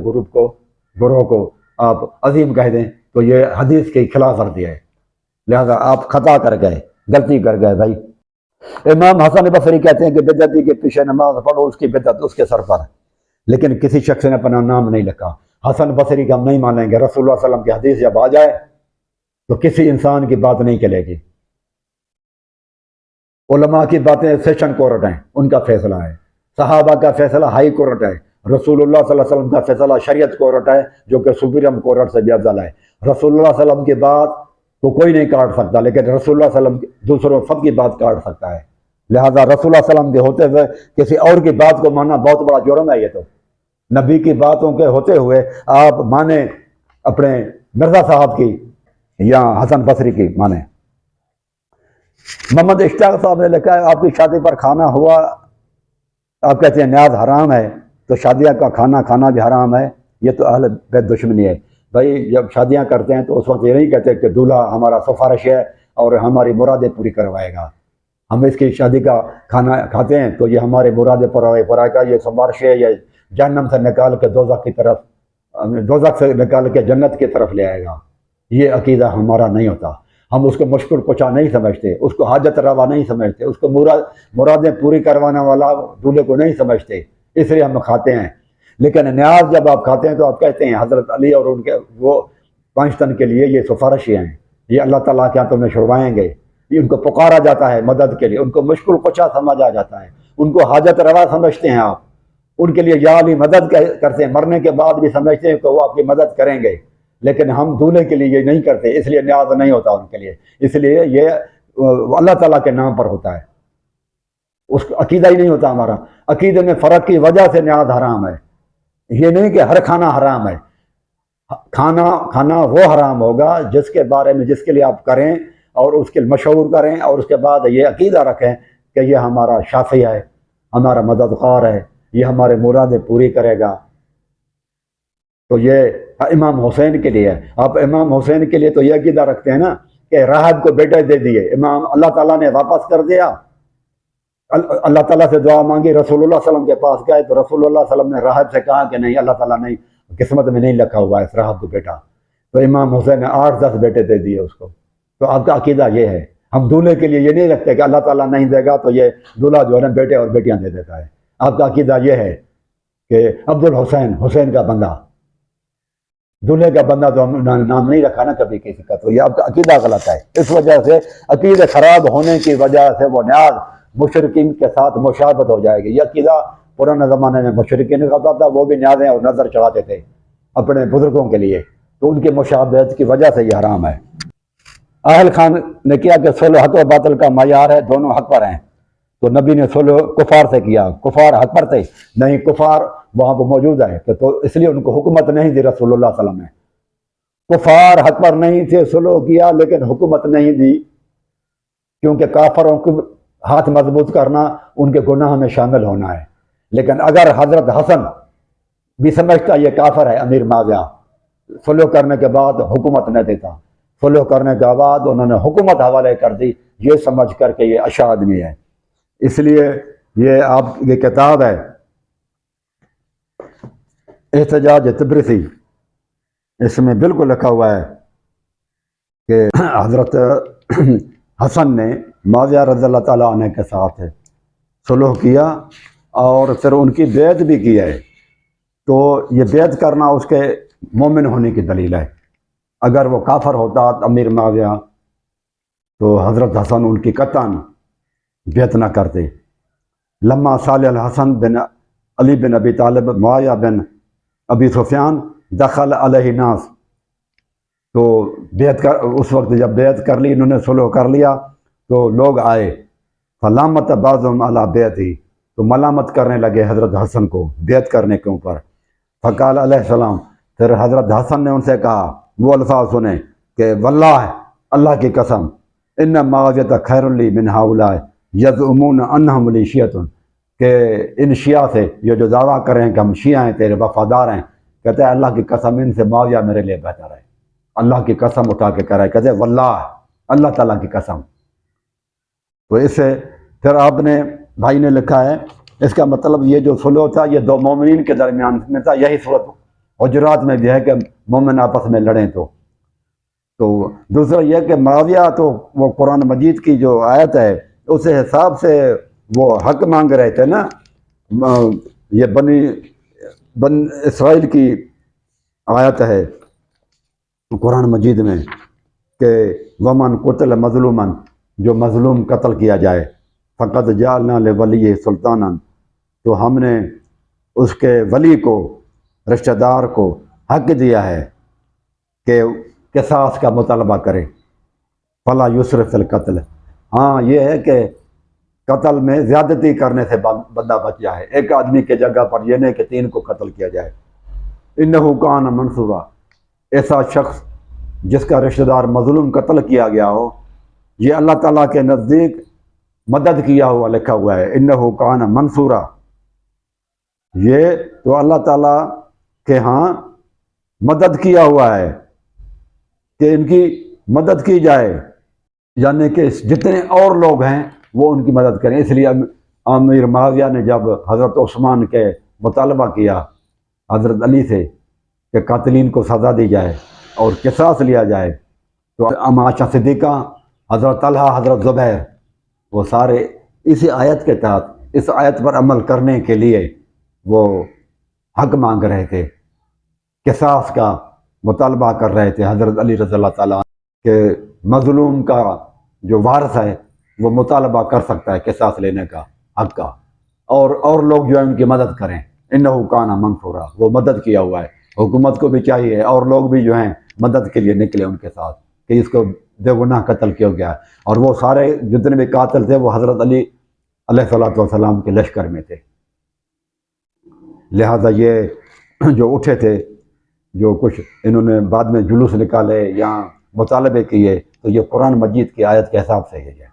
گروہ کو آپ عظیم کہہ دیں، تو یہ حدیث کی خلاف ورزی ہے۔ لہذا آپ خطا کر گئے، غلطی کر گئے بھائی۔ امام حسن بصری کہتے ہیں کہ بدعتی کے پیچھے نماز پڑھو، اس کی بدعت اس کے سر پر، لیکن کسی شخص نے اپنا نام نہیں لکھا۔ حسن بصری کا ہم نہیں مانیں گے، رسول اللہ صلی اللہ علیہ وسلم کی حدیث جب آ جائے تو کسی انسان کی بات نہیں چلے گی۔ علماء کی باتیں سیشن کورٹ ہیں، ان کا فیصلہ ہے، صحابہ کا فیصلہ ہائی کورٹ ہے، رسول اللہ صلی اللہ علیہ وسلم کا فیصلہ شریعت کورٹ ہے جو کہ سپریم کورٹ سے بھی افضل ہے۔ رسول اللہ صلی اللہ علیہ وسلم کی بات کو کوئی نہیں کاٹ سکتا، لیکن رسول اللہ صلی اللہ علیہ وسلم دوسروں سب کی بات کاٹ سکتا ہے۔ لہذا رسول اللہ صلی اللہ علیہ وسلم کے ہوتے ہوئے کسی اور کی بات کو ماننا بہت بڑا جرم ہے۔ یہ تو نبی کی باتوں کے ہوتے ہوئے آپ مانیں اپنے مرزا صاحب کی یا حسن بصری کی مانیں۔ محمد اشتاق صاحب نے لکھا ہے آپ کی شادی پر کھانا ہوا، آپ کہتے ہیں نیاز حرام ہے، تو شادیاں کا کھانا کھانا بھی حرام ہے، یہ تو اہل بیت دشمنی ہے۔ بھائی جب شادیاں کرتے ہیں تو اس وقت یہ نہیں کہتے کہ دولہا ہمارا سفارش ہے اور ہماری مرادیں پوری کروائے گا، ہم اس کی شادی کا کھانا کھاتے ہیں تو یہ ہمارے مرادیں پورائے گا، یہ سفارش ہے، یہ جہنم سے نکال کے دوزخ کی طرف، دوزخ سے نکال کے جنت کی طرف لے آئے گا۔ یہ عقیدہ ہمارا نہیں ہوتا، ہم اس کو مشکل کچا نہیں سمجھتے، اس کو حاجت روا نہیں سمجھتے، اس کو مرادیں پوری کروانے والا دولہے کو نہیں سمجھتے، اس لیے ہم کھاتے ہیں۔ لیکن نیاز جب آپ کھاتے ہیں تو آپ کہتے ہیں حضرت علی اور ان کے وہ 5 تن کے لیے یہ سفارشی ہیں، یہ اللہ تعالیٰ کے ہاں تمہیں چھڑوائیں گے، یہ ان کو پکارا جاتا ہے مدد کے لیے، ان کو مشکل کچا سمجھا جاتا ہے، ان کو حاجت روا سمجھتے ہیں آپ، ان کے لیے یا علی مدد کرتے ہیں، مرنے کے بعد بھی سمجھتے ہیں کہ وہ آپ کی مدد کریں گے، لیکن ہم دولہے کے لیے یہ نہیں کرتے، اس لیے نیاز نہیں ہوتا ان کے لیے، اس لیے یہ اللہ تعالیٰ کے نام پر ہوتا ہے، اس کا عقیدہ ہی نہیں ہوتا ہمارا۔ عقیدے میں فرق کی وجہ سے نیاز حرام ہے، یہ نہیں کہ ہر کھانا حرام ہے۔ کھانا وہ حرام ہوگا جس کے بارے میں، جس کے لیے آپ کریں اور اس کے مشہور کریں، اور اس کے بعد یہ عقیدہ رکھیں کہ یہ ہمارا شافی ہے، ہمارا مددگار ہے، یہ ہمارے مرادیں پوری کرے گا۔ تو یہ امام حسین کے لیے ہے۔ آپ امام حسین کے لیے تو یہ عقیدہ رکھتے ہیں نا کہ راہب کو بیٹے دے دیے، امام اللہ تعالیٰ نے واپس کر دیا۔ اللہ تعالیٰ سے دعا مانگی، رسول اللہ صلی اللہ علیہ وسلم کے پاس گئے تو رسول اللہ صلی اللہ علیہ وسلم نے راہب سے کہا کہ نہیں، اللہ تعالیٰ نے قسمت میں نہیں لکھا ہوا ہے اس راہب کو بیٹا۔ تو امام حسین نے 8-10 بیٹے دے دیے اس کو۔ تو آپ کا عقیدہ یہ ہے، ہم دولہے کے لیے یہ نہیں رکھتے کہ اللہ تعالیٰ نہیں دے گا تو یہ دولہا جو ہے نا بیٹے اور بیٹیاں دے دیتا ہے۔ آپ کا عقیدہ یہ ہے کہ عبد الحسین، حسین کا بندہ، دولہے کا بندہ تو ہم نام نہیں رکھا نا کبھی کسی کا، تو یہ آپ کا عقیدہ غلط ہے۔ اس وجہ سے عقیدے خراب ہونے کی وجہ سے وہ نیاز مشرکین کے ساتھ مشابہت ہو جائے گی۔ یہ عقیدہ پرانے زمانے میں مشرکین کا ہوتا تھا، وہ بھی نیازیں اور نظر چڑھاتے تھے اپنے بزرگوں کے لیے، تو ان کی مشابہت کی وجہ سے یہ حرام ہے۔ اہل خان نے کیا کہ صلح حق و باطل کا معیار ہے، دونوں حق پر ہیں، تو نبی نے صلح کفار سے کیا۔ کفار حق پر تھے؟ نہیں، کفار وہاں پہ موجود ہے، تو اس لیے ان کو حکومت نہیں دی رسول اللہ صلی اللہ علیہ وسلم نے۔ کفار حق پر نہیں تھے، صلح کیا لیکن حکومت نہیں دی، کیونکہ کافروں کو ہاتھ مضبوط کرنا ان کے گناہ میں شامل ہونا ہے۔ لیکن اگر حضرت حسن بھی سمجھتا یہ کافر ہے، امیر معاویہ صلح کرنے کے بعد حکومت نہ دیتا، صلح کرنے کے بعد انہوں نے حکومت حوالے کر دی، یہ سمجھ کر کہ یہ اچھا آدمی ہے۔ اس لیے یہ کتاب ہے احتجاج تبرسی، اس میں بالکل لکھا ہوا ہے کہ حضرت حسن نے معاویہ رضی اللہ تعالیٰ عنہ کے ساتھ صلح کیا اور پھر ان کی بیعت بھی کی ہے، تو یہ بیعت کرنا اس کے مومن ہونے کی دلیل ہے۔ اگر وہ کافر ہوتا امیر معاویہ تو حضرت حسن ان کی قطعاً بیعت نہ کرتے۔ لما صالح الحسن بن علی بن ابی طالب معاویہ بن ابی سفیان دخل علیہ ناس، تو اس وقت جب بیعت کر لی، انہوں نے صلح کر لیا تو لوگ آئے، فلامت بعضهم علی بیعتی، تو ملامت کرنے لگے حضرت حسن کو بیعت کرنے کے اوپر۔ فقال علیہ السلام، پھر حضرت حسن نے ان سے کہا، وہ الفاظ سنیں کہ واللہ، اللہ کی قسم، ان معاویہ خیر لی من ہؤلاء یزعمون انہم لی شیعۃ، کہ ان شیعہ سے یہ جو دعویٰ کریں کہ ہم شیعہ ہیں، تیرے وفادار ہیں، کہتے ہیں اللہ کی قسم ان سے معاویہ میرے لیے بہتر ہے۔ اللہ کی قسم اٹھا کے کہہ رہا ہے، کہتے ہیں واللہ، اللہ تعالیٰ کی قسم۔ تو اس سے پھر آپ نے بھائی نے لکھا ہے، اس کا مطلب یہ جو صلح تھا یہ دو مومنین کے درمیان میں تھا، یہی صورت حجرات میں بھی ہے کہ مومن آپس میں لڑیں۔ تو دوسرا یہ کہ معاویہ تو وہ قرآن مجید کی جو آیت ہے اس حساب سے وہ حق مانگ رہے تھے نا، یہ بن اسرائیل کی آیت ہے قرآن مجید میں کہ ومن قتل مظلوما، جو مظلوم قتل کیا جائے، فقط جعلنا لولی سلطانا، تو ہم نے اس کے ولی کو، رشتہ دار کو حق دیا ہے کہ قصاص کا مطالبہ کرے، فلا یسرف فی القتل۔ ہاں یہ ہے کہ قتل میں زیادتی کرنے سے بندہ بچ جائے، ایک آدمی کے جگہ پر یہ نہیں کہ 3 کو قتل کیا جائے۔ انہ کان منصورا، ایسا شخص جس کا رشتہ دار مظلوم قتل کیا گیا ہو، یہ اللہ تعالیٰ کے نزدیک مدد کیا ہوا لکھا ہوا ہے، انہ کان منصورا، یہ تو اللہ تعالیٰ کے ہاں مدد کیا ہوا ہے کہ ان کی مدد کی جائے، یعنی کہ جتنے اور لوگ ہیں وہ ان کی مدد کریں۔ اس لیے امیر معاویہ نے جب حضرت عثمان کے مطالبہ کیا حضرت علی سے کہ قاتلین کو سزا دی جائے اور قصاص لیا جائے، تو عائشہ صدیقہ، حضرت طلحہ، حضرت زبیر، وہ سارے اسی آیت کے تحت، اس آیت پر عمل کرنے کے لیے وہ حق مانگ رہے تھے، قصاص کا مطالبہ کر رہے تھے۔ حضرت علی رضی اللہ تعالیٰ کہ مظلوم کا جو وارث ہے وہ مطالبہ کر سکتا ہے قصاص لینے کا، حق کا، اور لوگ جو ہیں ان کی مدد کریں۔ انہ کان منصورا، وہ مدد کیا ہوا ہے، حکومت کو بھی چاہیے اور لوگ بھی جو ہیں مدد کے لیے نکلے ان کے ساتھ کہ اس کو بے گناہ قتل کیا گیا ہے۔ اور وہ سارے جتنے بھی قاتل تھے وہ حضرت علی علیہ الصلوۃ والسلام کے لشکر میں تھے، لہذا یہ جو اٹھے تھے، جو کچھ انہوں نے بعد میں جلوس نکالے یا مطالبے کیے تو یہ قرآن مجید کی آیت کے حساب سے ہے،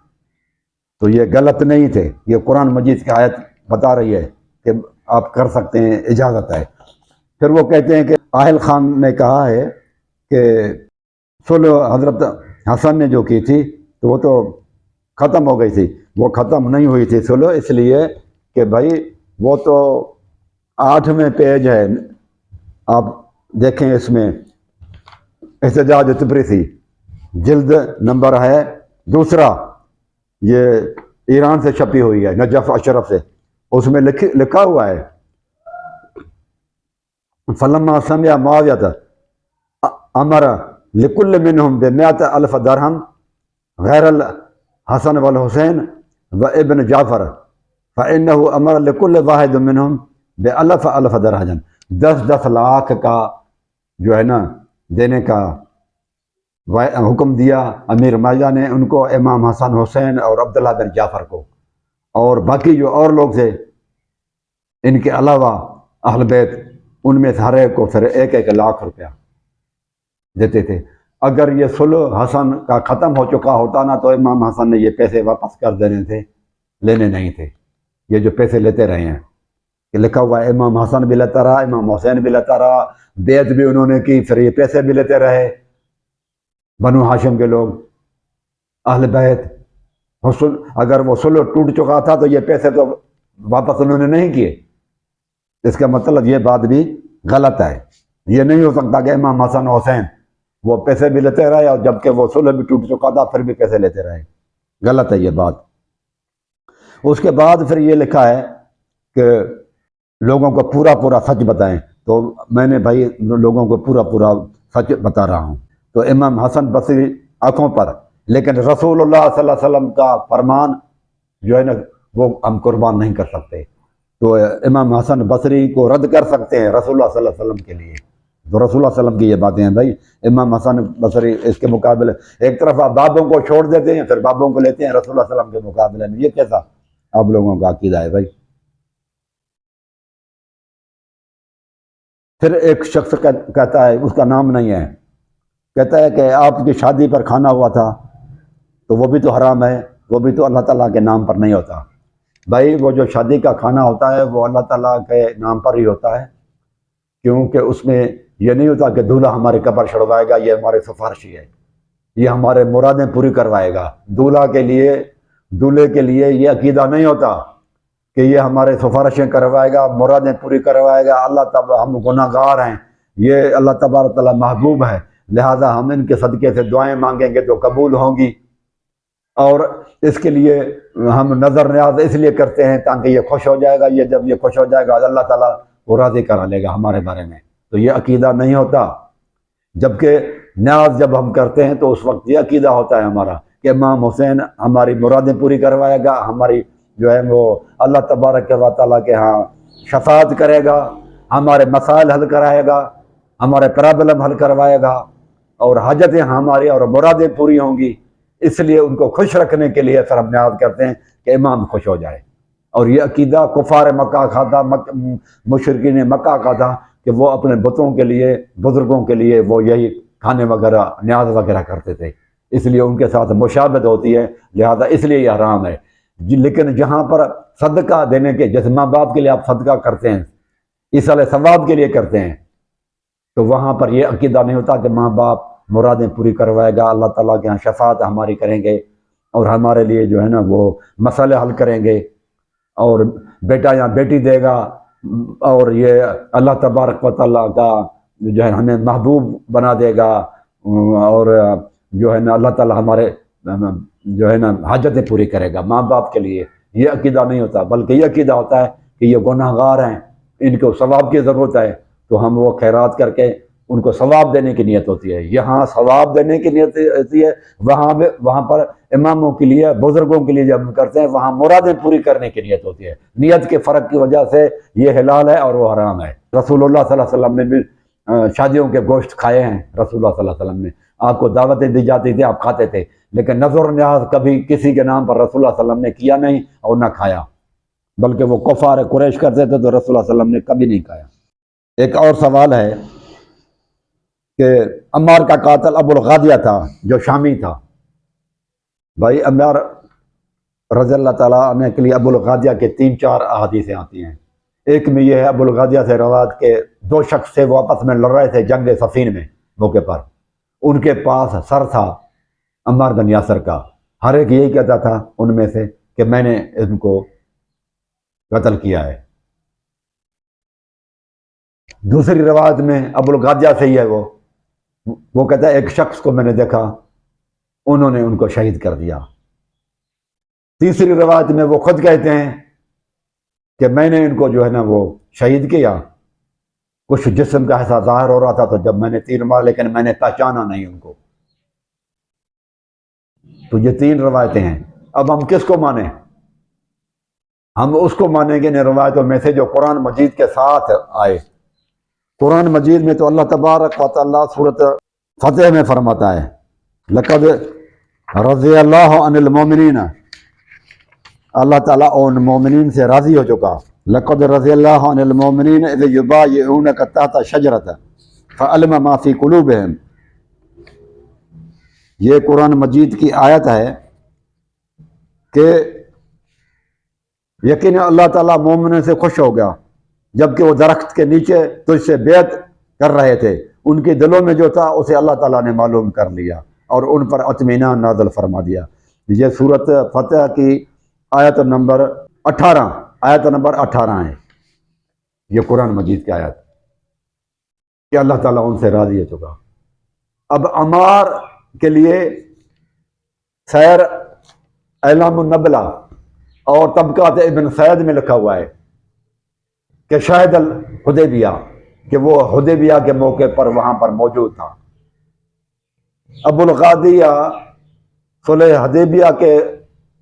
تو یہ غلط نہیں تھے، یہ قرآن مجید کی آیت بتا رہی ہے کہ آپ کر سکتے ہیں، اجازت ہے۔ پھر وہ کہتے ہیں کہ آہل خان نے کہا ہے کہ صلح حضرت حسن نے جو کی تھی تو وہ تو ختم ہو گئی تھی، وہ ختم نہیں ہوئی تھی صلح، اس لیے کہ بھائی وہ تو 8ویں پیج ہے، آپ دیکھیں اس میں احتجاج تبریسی جلد نمبر ہے 2، یہ ایران سے چھپی ہوئی ہے، نجف اشرف سے، اس میں لکھا ہوا ہے فلما سمع معاویۃ امر لکل منہم بمئۃ الف درہم غیر الحسن والحسین وابن جعفر فانہ امر لکل واحد منہم بألف الف درہم، 10 لاکھ کا جو ہے نا دینے کا حکم دیا امیر معاویہ نے ان کو، امام حسن حسین اور عبداللہ بن جعفر کو، اور باقی جو اور لوگ تھے ان کے علاوہ اہل بیت، ان میں ہر ایک کو پھر 1 لاکھ روپیہ دیتے تھے۔ اگر یہ صلح حسن کا ختم ہو چکا ہوتا نا تو امام حسن نے یہ پیسے واپس کر دینے تھے، لینے نہیں تھے، یہ جو پیسے لیتے رہے ہیں کہ لکھا ہوا ہے امام حسن بھی لیتا رہا، امام حسین بھی لیتا رہا، بیعت بھی انہوں نے کی، پھر یہ پیسے بھی لیتے رہے بنو ہاشم کے لوگ اہل بیت۔ اگر وہ صلح ٹوٹ چکا تھا تو یہ پیسے تو واپس انہوں نے نہیں کیے، اس کا مطلب یہ بات بھی غلط ہے۔ یہ نہیں ہو سکتا کہ امام حسن حسین وہ پیسے بھی لیتے رہے اور جبکہ وہ صلح بھی ٹوٹ چکا تھا پھر بھی پیسے لیتے رہے، غلط ہے یہ بات۔ اس کے بعد پھر یہ لکھا ہے کہ لوگوں کو پورا سچ بتائیں، تو میں نے بھائی لوگوں کو پورا سچ بتا رہا ہوں۔ تو امام حسن بصری آنکھوں پر، لیکن رسول اللہ صلی اللہ علیہ وسلم کا فرمان جو ہے نا وہ ہم قربان نہیں کر سکتے، تو امام حسن بصری کو رد کر سکتے ہیں رسول اللہ صلی اللہ علیہ وسلم کے لیے، تو رسول اللہ صلی اللہ علیہ وسلم کی یہ باتیں ہیں بھائی۔ امام حسن بصری اس کے مقابلے ایک طرف آپ بابوں کو چھوڑ دیتے ہیں پھر بابوں کو لیتے ہیں رسول اللہ صلی اللہ علیہ وسلم کے مقابلے میں، یہ کیسا آپ لوگوں کا عقیدہ ہے بھائی؟ پھر ایک شخص کہتا ہے، اس کا نام نہیں ہے، کہتا ہے کہ آپ کی شادی پر کھانا ہوا تھا تو وہ بھی تو حرام ہے، وہ بھی تو اللہ تعالیٰ کے نام پر نہیں ہوتا۔ بھائی وہ جو شادی کا کھانا ہوتا ہے وہ اللہ تعالیٰ کے نام پر ہی ہوتا ہے، کیونکہ اس میں یہ نہیں ہوتا کہ دولہا ہماری قبر چھڑوائے گا، یہ ہمارے سفارشی ہے، یہ ہمارے مرادیں پوری کروائے گا۔ دولہے کے لیے یہ عقیدہ نہیں ہوتا کہ یہ ہمارے سفارشیں کروائے گا، مرادیں پوری کروائے گا، اللہ تعالیٰ ہم گناہ گار ہیں، یہ اللہ تبارک تعالیٰ محبوب ہے، لہٰذا ہم ان کے صدقے سے دعائیں مانگیں گے تو قبول ہوں گی، اور اس کے لیے ہم نظر نیاز اس لیے کرتے ہیں تاکہ یہ خوش ہو جائے گا، یہ جب یہ خوش ہو جائے گا اللہ تعالیٰ کو راضی کرا لے گا ہمارے بارے میں، تو یہ عقیدہ نہیں ہوتا۔ جبکہ نیاز جب ہم کرتے ہیں تو اس وقت یہ عقیدہ ہوتا ہے ہمارا کہ امام حسین ہماری مرادیں پوری کروائے گا، ہماری جو ہے وہ اللہ تبارک و تعالیٰ کے ہاں شفاعت کرے گا، ہمارے مسائل حل کرائے گا، ہمارے پرابلم حل کروائے گا، اور حاجتیں ہماری اور مرادیں پوری ہوں گی، اس لیے ان کو خوش رکھنے کے لیے پھر ہم نیاز کرتے ہیں کہ امام خوش ہو جائے۔ اور یہ عقیدہ کفار مکہ کا تھا، مشرکین مکہ کا تھا کہ وہ اپنے بتوں کے لیے، بزرگوں کے لیے وہ یہی کھانے وغیرہ نیاز وغیرہ کرتے تھے، اس لیے ان کے ساتھ مشابہت ہوتی ہے، لہذا اس لیے یہ حرام ہے۔ لیکن جہاں پر صدقہ دینے کے، جیسے ماں باپ کے لیے آپ صدقہ کرتے ہیں، ایصال ثواب کے لیے کرتے ہیں، تو وہاں پر یہ عقیدہ نہیں ہوتا کہ ماں باپ مرادیں پوری کروائے گا، اللہ تعالیٰ کے یہاں شفاعت ہماری کریں گے اور ہمارے لیے جو ہے نا وہ مسئلے حل کریں گے، اور بیٹا یا بیٹی دے گا، اور یہ اللہ تبارک و تعالیٰ کا جو ہے ہمیں محبوب بنا دے گا، اور جو ہے نا اللہ تعالیٰ ہمارے جو ہے نا حاجتیں پوری کرے گا ماں باپ کے لیے۔ یہ عقیدہ نہیں ہوتا، بلکہ یہ عقیدہ ہوتا ہے کہ یہ گناہ گار ہیں، ان کو ثواب کی ضرورت ہے، تو ہم وہ خیرات کر کے ان کو ثواب دینے کی نیت ہوتی ہے۔ یہاں ثواب دینے کی نیت ہوتی ہے، وہاں پر اماموں کے لیے، بزرگوں کے لیے جب ہم کرتے ہیں وہاں مرادیں پوری کرنے کی نیت ہوتی ہے۔ نیت کے فرق کی وجہ سے یہ حلال ہے اور وہ حرام ہے۔ رسول اللہ صلی اللہ علیہ وسلم نے بھی شادیوں کے گوشت کھائے ہیں، رسول اللہ صلی اللہ علیہ وسلم نے، آپ کو دعوتیں دی جاتی تھی آپ کھاتے تھے، لیکن نظر نیاز کبھی کسی کے نام پر رسول اللہ صلی اللہ علیہ وسلم نے کیا نہیں اور نہ کھایا، بلکہ وہ کفار قریش کرتے تھے تو رسول اللہ صلی اللہ علیہ وسلم نے کبھی نہیں کھایا۔ ایک اور سوال ہے کہ عمار کا قاتل ابو الغادیہ تھا جو شامی تھا۔ بھائی عمار رضی اللہ تعالیٰ عنہ کے لیے ابو الغادیہ کے 3-4 احادیثیں آتی ہیں۔ ایک میں یہ ہے ابو الغادیہ سے روایت کے 2 شخص سے وہ آپس میں لڑ رہے تھے جنگ صفین میں موقع پر، ان کے پاس سر تھا عمار بن یاسر کا، ہر ایک یہی کہتا تھا ان میں سے کہ میں نے ان کو قتل کیا ہے۔ دوسری روایت میں ابو الغادیہ سے ہی ہے، وہ کہتا ہے ایک شخص کو میں نے دیکھا، انہوں نے ان کو شہید کر دیا۔ تیسری روایت میں وہ خود کہتے ہیں کہ میں نے ان کو جو ہے نا وہ شہید کیا، کچھ جسم کا حصہ ظاہر ہو رہا تھا تو جب میں نے تیر مارا لیکن میں نے پہچانا نہیں ان کو۔ تو یہ 3 روایتیں ہیں۔ اب ہم کس کو مانیں؟ ہم اس کو مانیں گے ان روایتوں میں سے جو قرآن مجید کے ساتھ آئے۔ قرآن مجید میں تو اللہ تبارک و تعالیٰ سورۃ فتح میں فرماتا ہے لقد رضی اللہ عن المومنین، اللہ تعالیٰ ان مومنین سے راضی ہو چکا۔ لقد رضی اللہ عن المومنین اذ یبایعونک تحت شجرۃ فعلم ما فی قلوبہم، یہ قرآن مجید کی آیت ہے کہ یقیناً اللہ تعالیٰ مومنوں سے خوش ہو گیا جبکہ وہ درخت کے نیچے تجھ سے بیعت کر رہے تھے، ان کے دلوں میں جو تھا اسے اللہ تعالیٰ نے معلوم کر لیا اور ان پر اطمینان نازل فرما دیا۔ یہ سورۃ فتح کی آیت نمبر 18 ہے، یہ قرآن مجید کی آیت کہ اللہ تعالیٰ ان سے راضی ہو چکا۔ اب عمار کے لیے سیر اعلام النبلہ اور طبقات ابن سعید میں لکھا ہوا ہے کہ شاہد الحدیبیہ، کہ وہ حدیبیہ کے موقع پر وہاں پر موجود تھا۔ ابو الغادیہ صلح حدیبیہ کے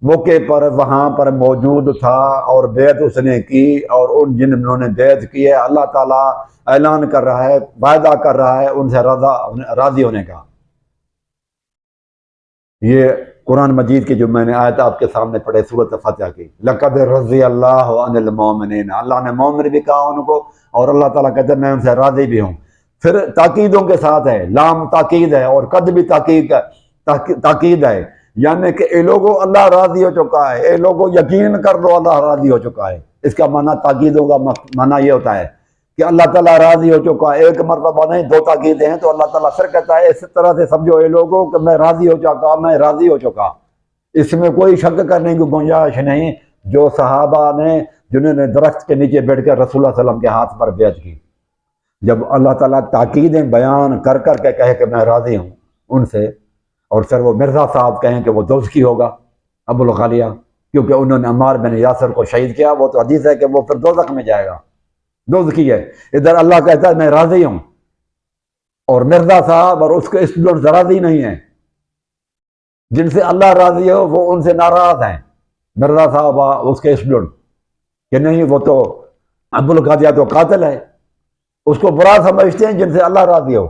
موقع پر وہاں پر موجود تھا اور بیعت اس نے کی، اور ان جنہوں نے بیعت کی ہے اللہ تعالیٰ اعلان کر رہا ہے، وعدہ کر رہا ہے ان سے راضی ہونے کا۔ یہ قرآن مجید کی جو میں نے آیت آپ کے سامنے پڑھے سورۃ فتح کی، لقد رضی اللہ عن المومنین، اللہ نے مومن بھی کہا ان کو اور اللہ تعالیٰ کہتے ہیں میں ان سے راضی بھی ہوں۔ پھر تاکیدوں کے ساتھ ہے، لام تاکید ہے اور قد بھی تاکید ہے، یعنی کہ اے لوگوں اللہ راضی ہو چکا ہے، اے لوگوں یقین کر لو اللہ راضی ہو چکا ہے۔ اس کا معنی تاکیدوں کا معنی یہ ہوتا ہے کہ اللہ تعالیٰ راضی ہو چکا ہے، ایک مرتبہ نہیں 2 تاکیدیں ہیں، تو اللہ تعالیٰ پھر کہتا ہے اس طرح سے سمجھو اے لوگوں کہ میں راضی ہو چکا، میں راضی ہو چکا۔ اس میں کوئی شک کرنے کی گنجائش نہیں۔ جو صحابہ نے جنہوں نے درخت کے نیچے بیٹھ کر رسول اللہ صلی اللہ علیہ وسلم کے ہاتھ پر بیعت کی، جب اللہ تعالیٰ تاکیدیں بیان کر کر کے کہے کہ میں راضی ہوں ان سے، اور پھر وہ مرزا صاحب کہیں کہ وہ دوزخی ہوگا ابو الغالیہ کیونکہ انہوں نے عمار بن یاسر کو شہید کیا، وہ تو حدیث ہے کہ وہ پھر دوزخ میں جائے گا، دوزخی ہے۔ ادھر اللہ کہتا ہے میں راضی ہوں، اور مرزا صاحب اور اس کے اسٹوڈنٹ راضی نہیں ہیں۔ جن سے اللہ راضی ہو وہ ان سے ناراض ہیں، مرزا صاحب اس کے اسٹوڈنٹ، کہ نہیں وہ تو ابو الغادیہ تو قاتل ہے، اس کو برا سمجھتے ہیں جن سے اللہ راضی ہو۔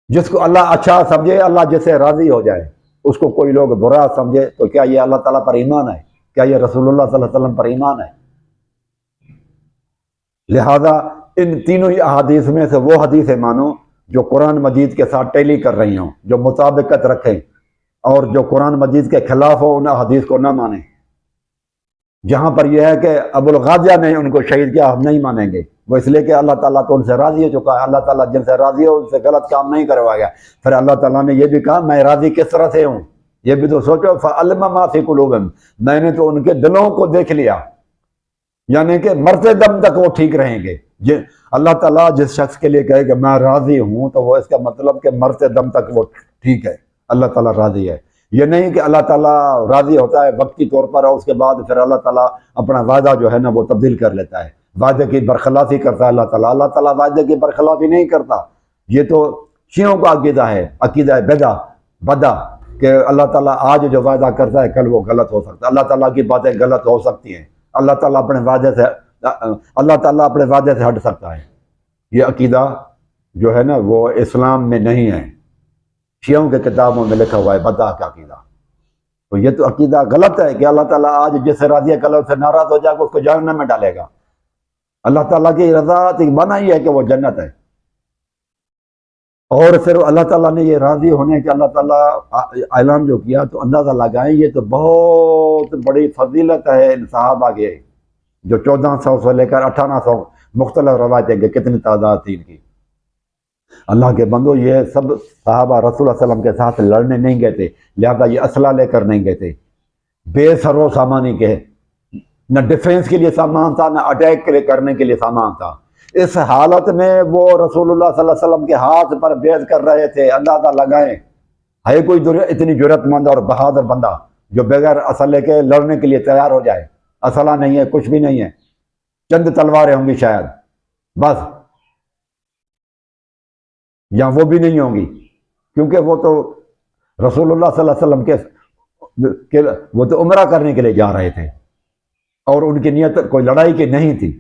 جس کو اللہ اچھا سمجھے، اللہ جس سے راضی ہو جائے، اس کو کوئی لوگ برا سمجھے تو کیا یہ اللہ تعالیٰ پر ایمان ہے؟ کیا یہ رسول اللہ صلی اللہ علیہ وسلم پر ایمان ہے؟ لہذا ان تینوں ہی احادیث میں سے وہ حدیثیں مانو جو قرآن مجید کے ساتھ ٹیلی کر رہی ہوں، جو مطابقت رکھیں، اور جو قرآن مجید کے خلاف ہو ان حدیث کو نہ مانیں۔ جہاں پر یہ ہے کہ ابو الغادیہ نے ان کو شہید کیا، ہم نہیں مانیں گے، وہ اس لیے کہ اللہ تعالیٰ تو ان سے راضی ہو چکا ہے، اللہ تعالیٰ جن سے راضی ہو ان سے غلط کام نہیں کروایا گیا۔ پھر اللہ تعالیٰ نے یہ بھی کہا میں راضی کس طرح سے ہوں، یہ بھی تو سوچو، فعلم ما فی قلوبہم، میں نے تو ان کے دلوں کو دیکھ لیا، یعنی کہ مرتے دم تک وہ ٹھیک رہیں گے۔ اللہ تعالیٰ جس شخص کے لیے کہے کہ میں راضی ہوں تو وہ اس کا مطلب کہ مرتے دم تک وہ ٹھیک ہے، اللہ تعالیٰ راضی ہے۔ یہ نہیں کہ اللہ تعالیٰ راضی ہوتا ہے وقتی طور پر اور اس کے بعد پھر اللہ تعالیٰ اپنا وعدہ جو ہے نا وہ تبدیل کر لیتا ہے، وعدے کی برخلافی کرتا ہے اللہ تعالیٰ۔ اللہ تعالیٰ وعدے کی برخلافی نہیں کرتا، یہ تو شیعوں کا عقیدہ ہے، عقیدہ بدع کہ اللہ تعالیٰ آج جو وعدہ کرتا ہے کل وہ غلط ہو سکتا ہے، اللہ تعالیٰ کی باتیں غلط ہو سکتی ہیں، اللہ تعالیٰ اپنے وعدے سے ہٹ سکتا ہے۔ یہ عقیدہ جو ہے نا وہ اسلام میں نہیں ہے، شیعوں کے کتابوں میں لکھا ہوا ہے بدع کا عقیدہ۔ تو یہ تو عقیدہ غلط ہے کہ اللہ تعالیٰ آج جس سے راضی ہے کل اس سے ناراض ہو جائے گا، اس کو جہنم میں ڈالے گا۔ اللہ تعالیٰ کی رضا ایک معنی ہی ہے کہ وہ جنت ہے۔ اور پھر اللہ تعالیٰ نے یہ راضی ہونے کہ اللہ تعالیٰ اعلان جو کیا تو اندازہ لگائیں یہ تو بہت بڑی فضیلت ہے ان صحابہ کے جو 1400 سے لے کر 1800 مختلف روایتیں کہ کتنی تعداد تھی ان کی۔ اللہ کے بندو یہ سب صحابہ رسول اللہ علیہ وسلم کے ساتھ لڑنے نہیں گئے تھے، لہذا یہ اسلحہ لے کر نہیں گئے تھے، بے سرو سامانی کے، نہ ڈیفینس کے لیے سامان تھا نہ اٹیک کرنے کے لیے سامان تھا۔ اس حالت میں وہ رسول اللہ صلی اللہ علیہ وسلم کے ہاتھ پر بیعت کر رہے تھے۔ اندازہ لگائیں ہے کوئی اتنی جرت مند اور بہادر بندہ جو بغیر اسلحے کے لڑنے کے لیے تیار ہو جائے؟ اسلحہ نہیں ہے، کچھ بھی نہیں ہے، چند تلواریں ہوں گی شاید بس، یا وہ بھی نہیں ہوں گی، کیونکہ وہ تو رسول اللہ صلی اللہ علیہ وسلم وہ تو عمرہ کرنے کے لیے جا رہے تھے اور ان کی نیت کوئی لڑائی کی نہیں تھی۔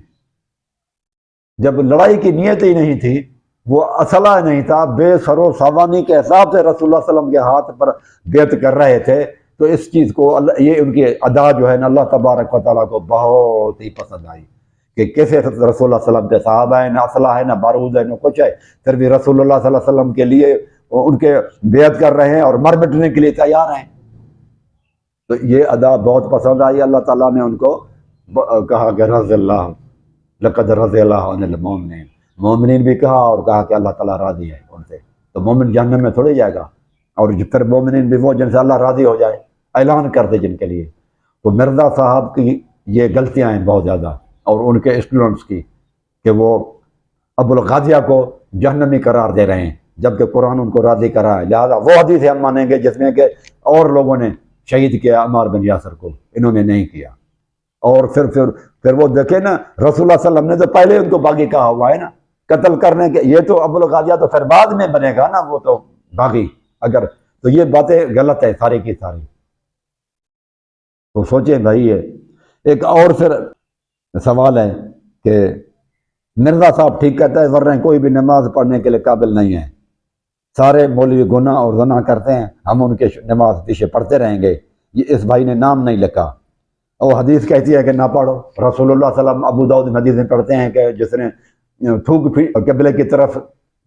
جب لڑائی کی نیت ہی نہیں تھی، وہ اسلحہ نہیں تھا، بے سر و سامانی کے حساب سے رسول اللہ صلی اللہ علیہ وسلم کے ہاتھ پر بیعت کر رہے تھے، تو اس چیز کو یہ ان کی ادا جو ہے نا اللہ تبارک و تعالیٰ کو بہت ہی پسند آئی کہ کیسے رسول اللہ صلی اللہ علیہ وسلم کے صحابہ ہیں، نہ اسلحہ ہے نہ بارود ہے نہ کچھ ہے، پھر بھی رسول اللہ صلی اللہ علیہ وسلم کے لیے ان کے بیعت کر رہے ہیں اور مر مٹنے کے لیے تیار ہیں۔ تو یہ ادا بہت پسند آئی، اللہ تعالیٰ نے ان کو کہا کہ رضی اللہ لقد رضی اللہ عن المؤمنین، مومنین بھی کہا اور کہا کہ اللہ تعالیٰ راضی ہے ان سے، تو مومن جہنم میں تھوڑے جائے گا، اور پھر مومنین بھی وہ جن سے اللہ راضی ہو جائے، اعلان کر دے جن کے لیے۔ تو مرزا صاحب کی یہ غلطیاں ہیں بہت زیادہ، اور ان کے اسٹوڈنٹس کی، کہ وہ ابو الغازیہ کو جہنمی قرار دے رہے ہیں جبکہ قرآن ان کو راضی کرا ہے، لہذا وہ حدیث ہم مانیں گے جس میں کہ اور لوگوں نے شہید کیا عمار بن یاسر کو، انہوں نے نہیں کیا۔ اور پھر وہ دیکھیں نا رسول اللہ صلی اللہ علیہ وسلم نے تو پہلے ان کو باغی کہا ہوا ہے نا، قتل کرنے کے، یہ تو ابو الغازیہ تو پھر بعد میں بنے گا نا، وہ تو باغی، اگر تو یہ باتیں غلط ہے ساری کی ساری۔ تو سوچیں بھائی، یہ ایک اور پھر سوال ہے کہ مرزا صاحب ٹھیک کہتا ہے ورنہ کوئی بھی نماز پڑھنے کے لیے قابل نہیں ہے، سارے مولوی گناہ اور زنا کرتے ہیں، ہم ان کے نماز پیچھے پڑھتے رہیں گے۔ یہ اس بھائی نے نام نہیں لکھا، اور حدیث کہتی ہے کہ نہ پڑھو۔ رسول اللہ صلی اللہ علیہ وسلم ابو داؤد حدیث میں پڑھتے ہیں کہ جس نے تھوک قبلے کی طرف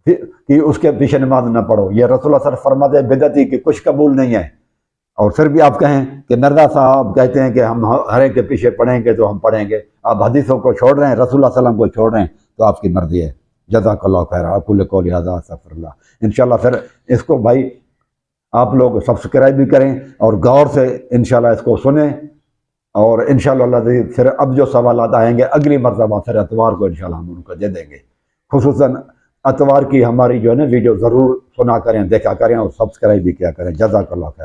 کہ اس کے پیچھے نماز نہ پڑھو، یہ رسول اللہ صلی اللہ علیہ وسلم فرماتے ہیں بدعتی کہ کچھ قبول نہیں ہے۔ اور پھر بھی آپ کہیں کہ مرزا صاحب کہتے ہیں کہ ہم ہر ایک کے پیچھے پڑھیں گے تو ہم پڑھیں گے، آپ حدیثوں کو چھوڑ رہے ہیں، رسول اللہ صلی اللہ علیہ وسلم کو چھوڑ رہے ہیں، تو آپ کی مرضی ہے۔ جزاک اللہ خیر، اقول قولی ھذا استغفر اللہ۔ انشاءاللہ پھر اس کو بھائی آپ لوگ سبسکرائب بھی کریں اور غور سے انشاءاللہ اس کو سنیں، اور انشاءاللہ اللہ پھر اب جو سوالات آئیں گے اگلی مرتبہ پھر اتوار کو انشاءاللہ ہم ان کو دے دیں گے۔ خصوصاً اتوار کی ہماری جو ہے نا ویڈیو ضرور سنا کریں، دیکھا کریں اور سبسکرائب بھی کیا کریں۔ جزاک اللہ خیر۔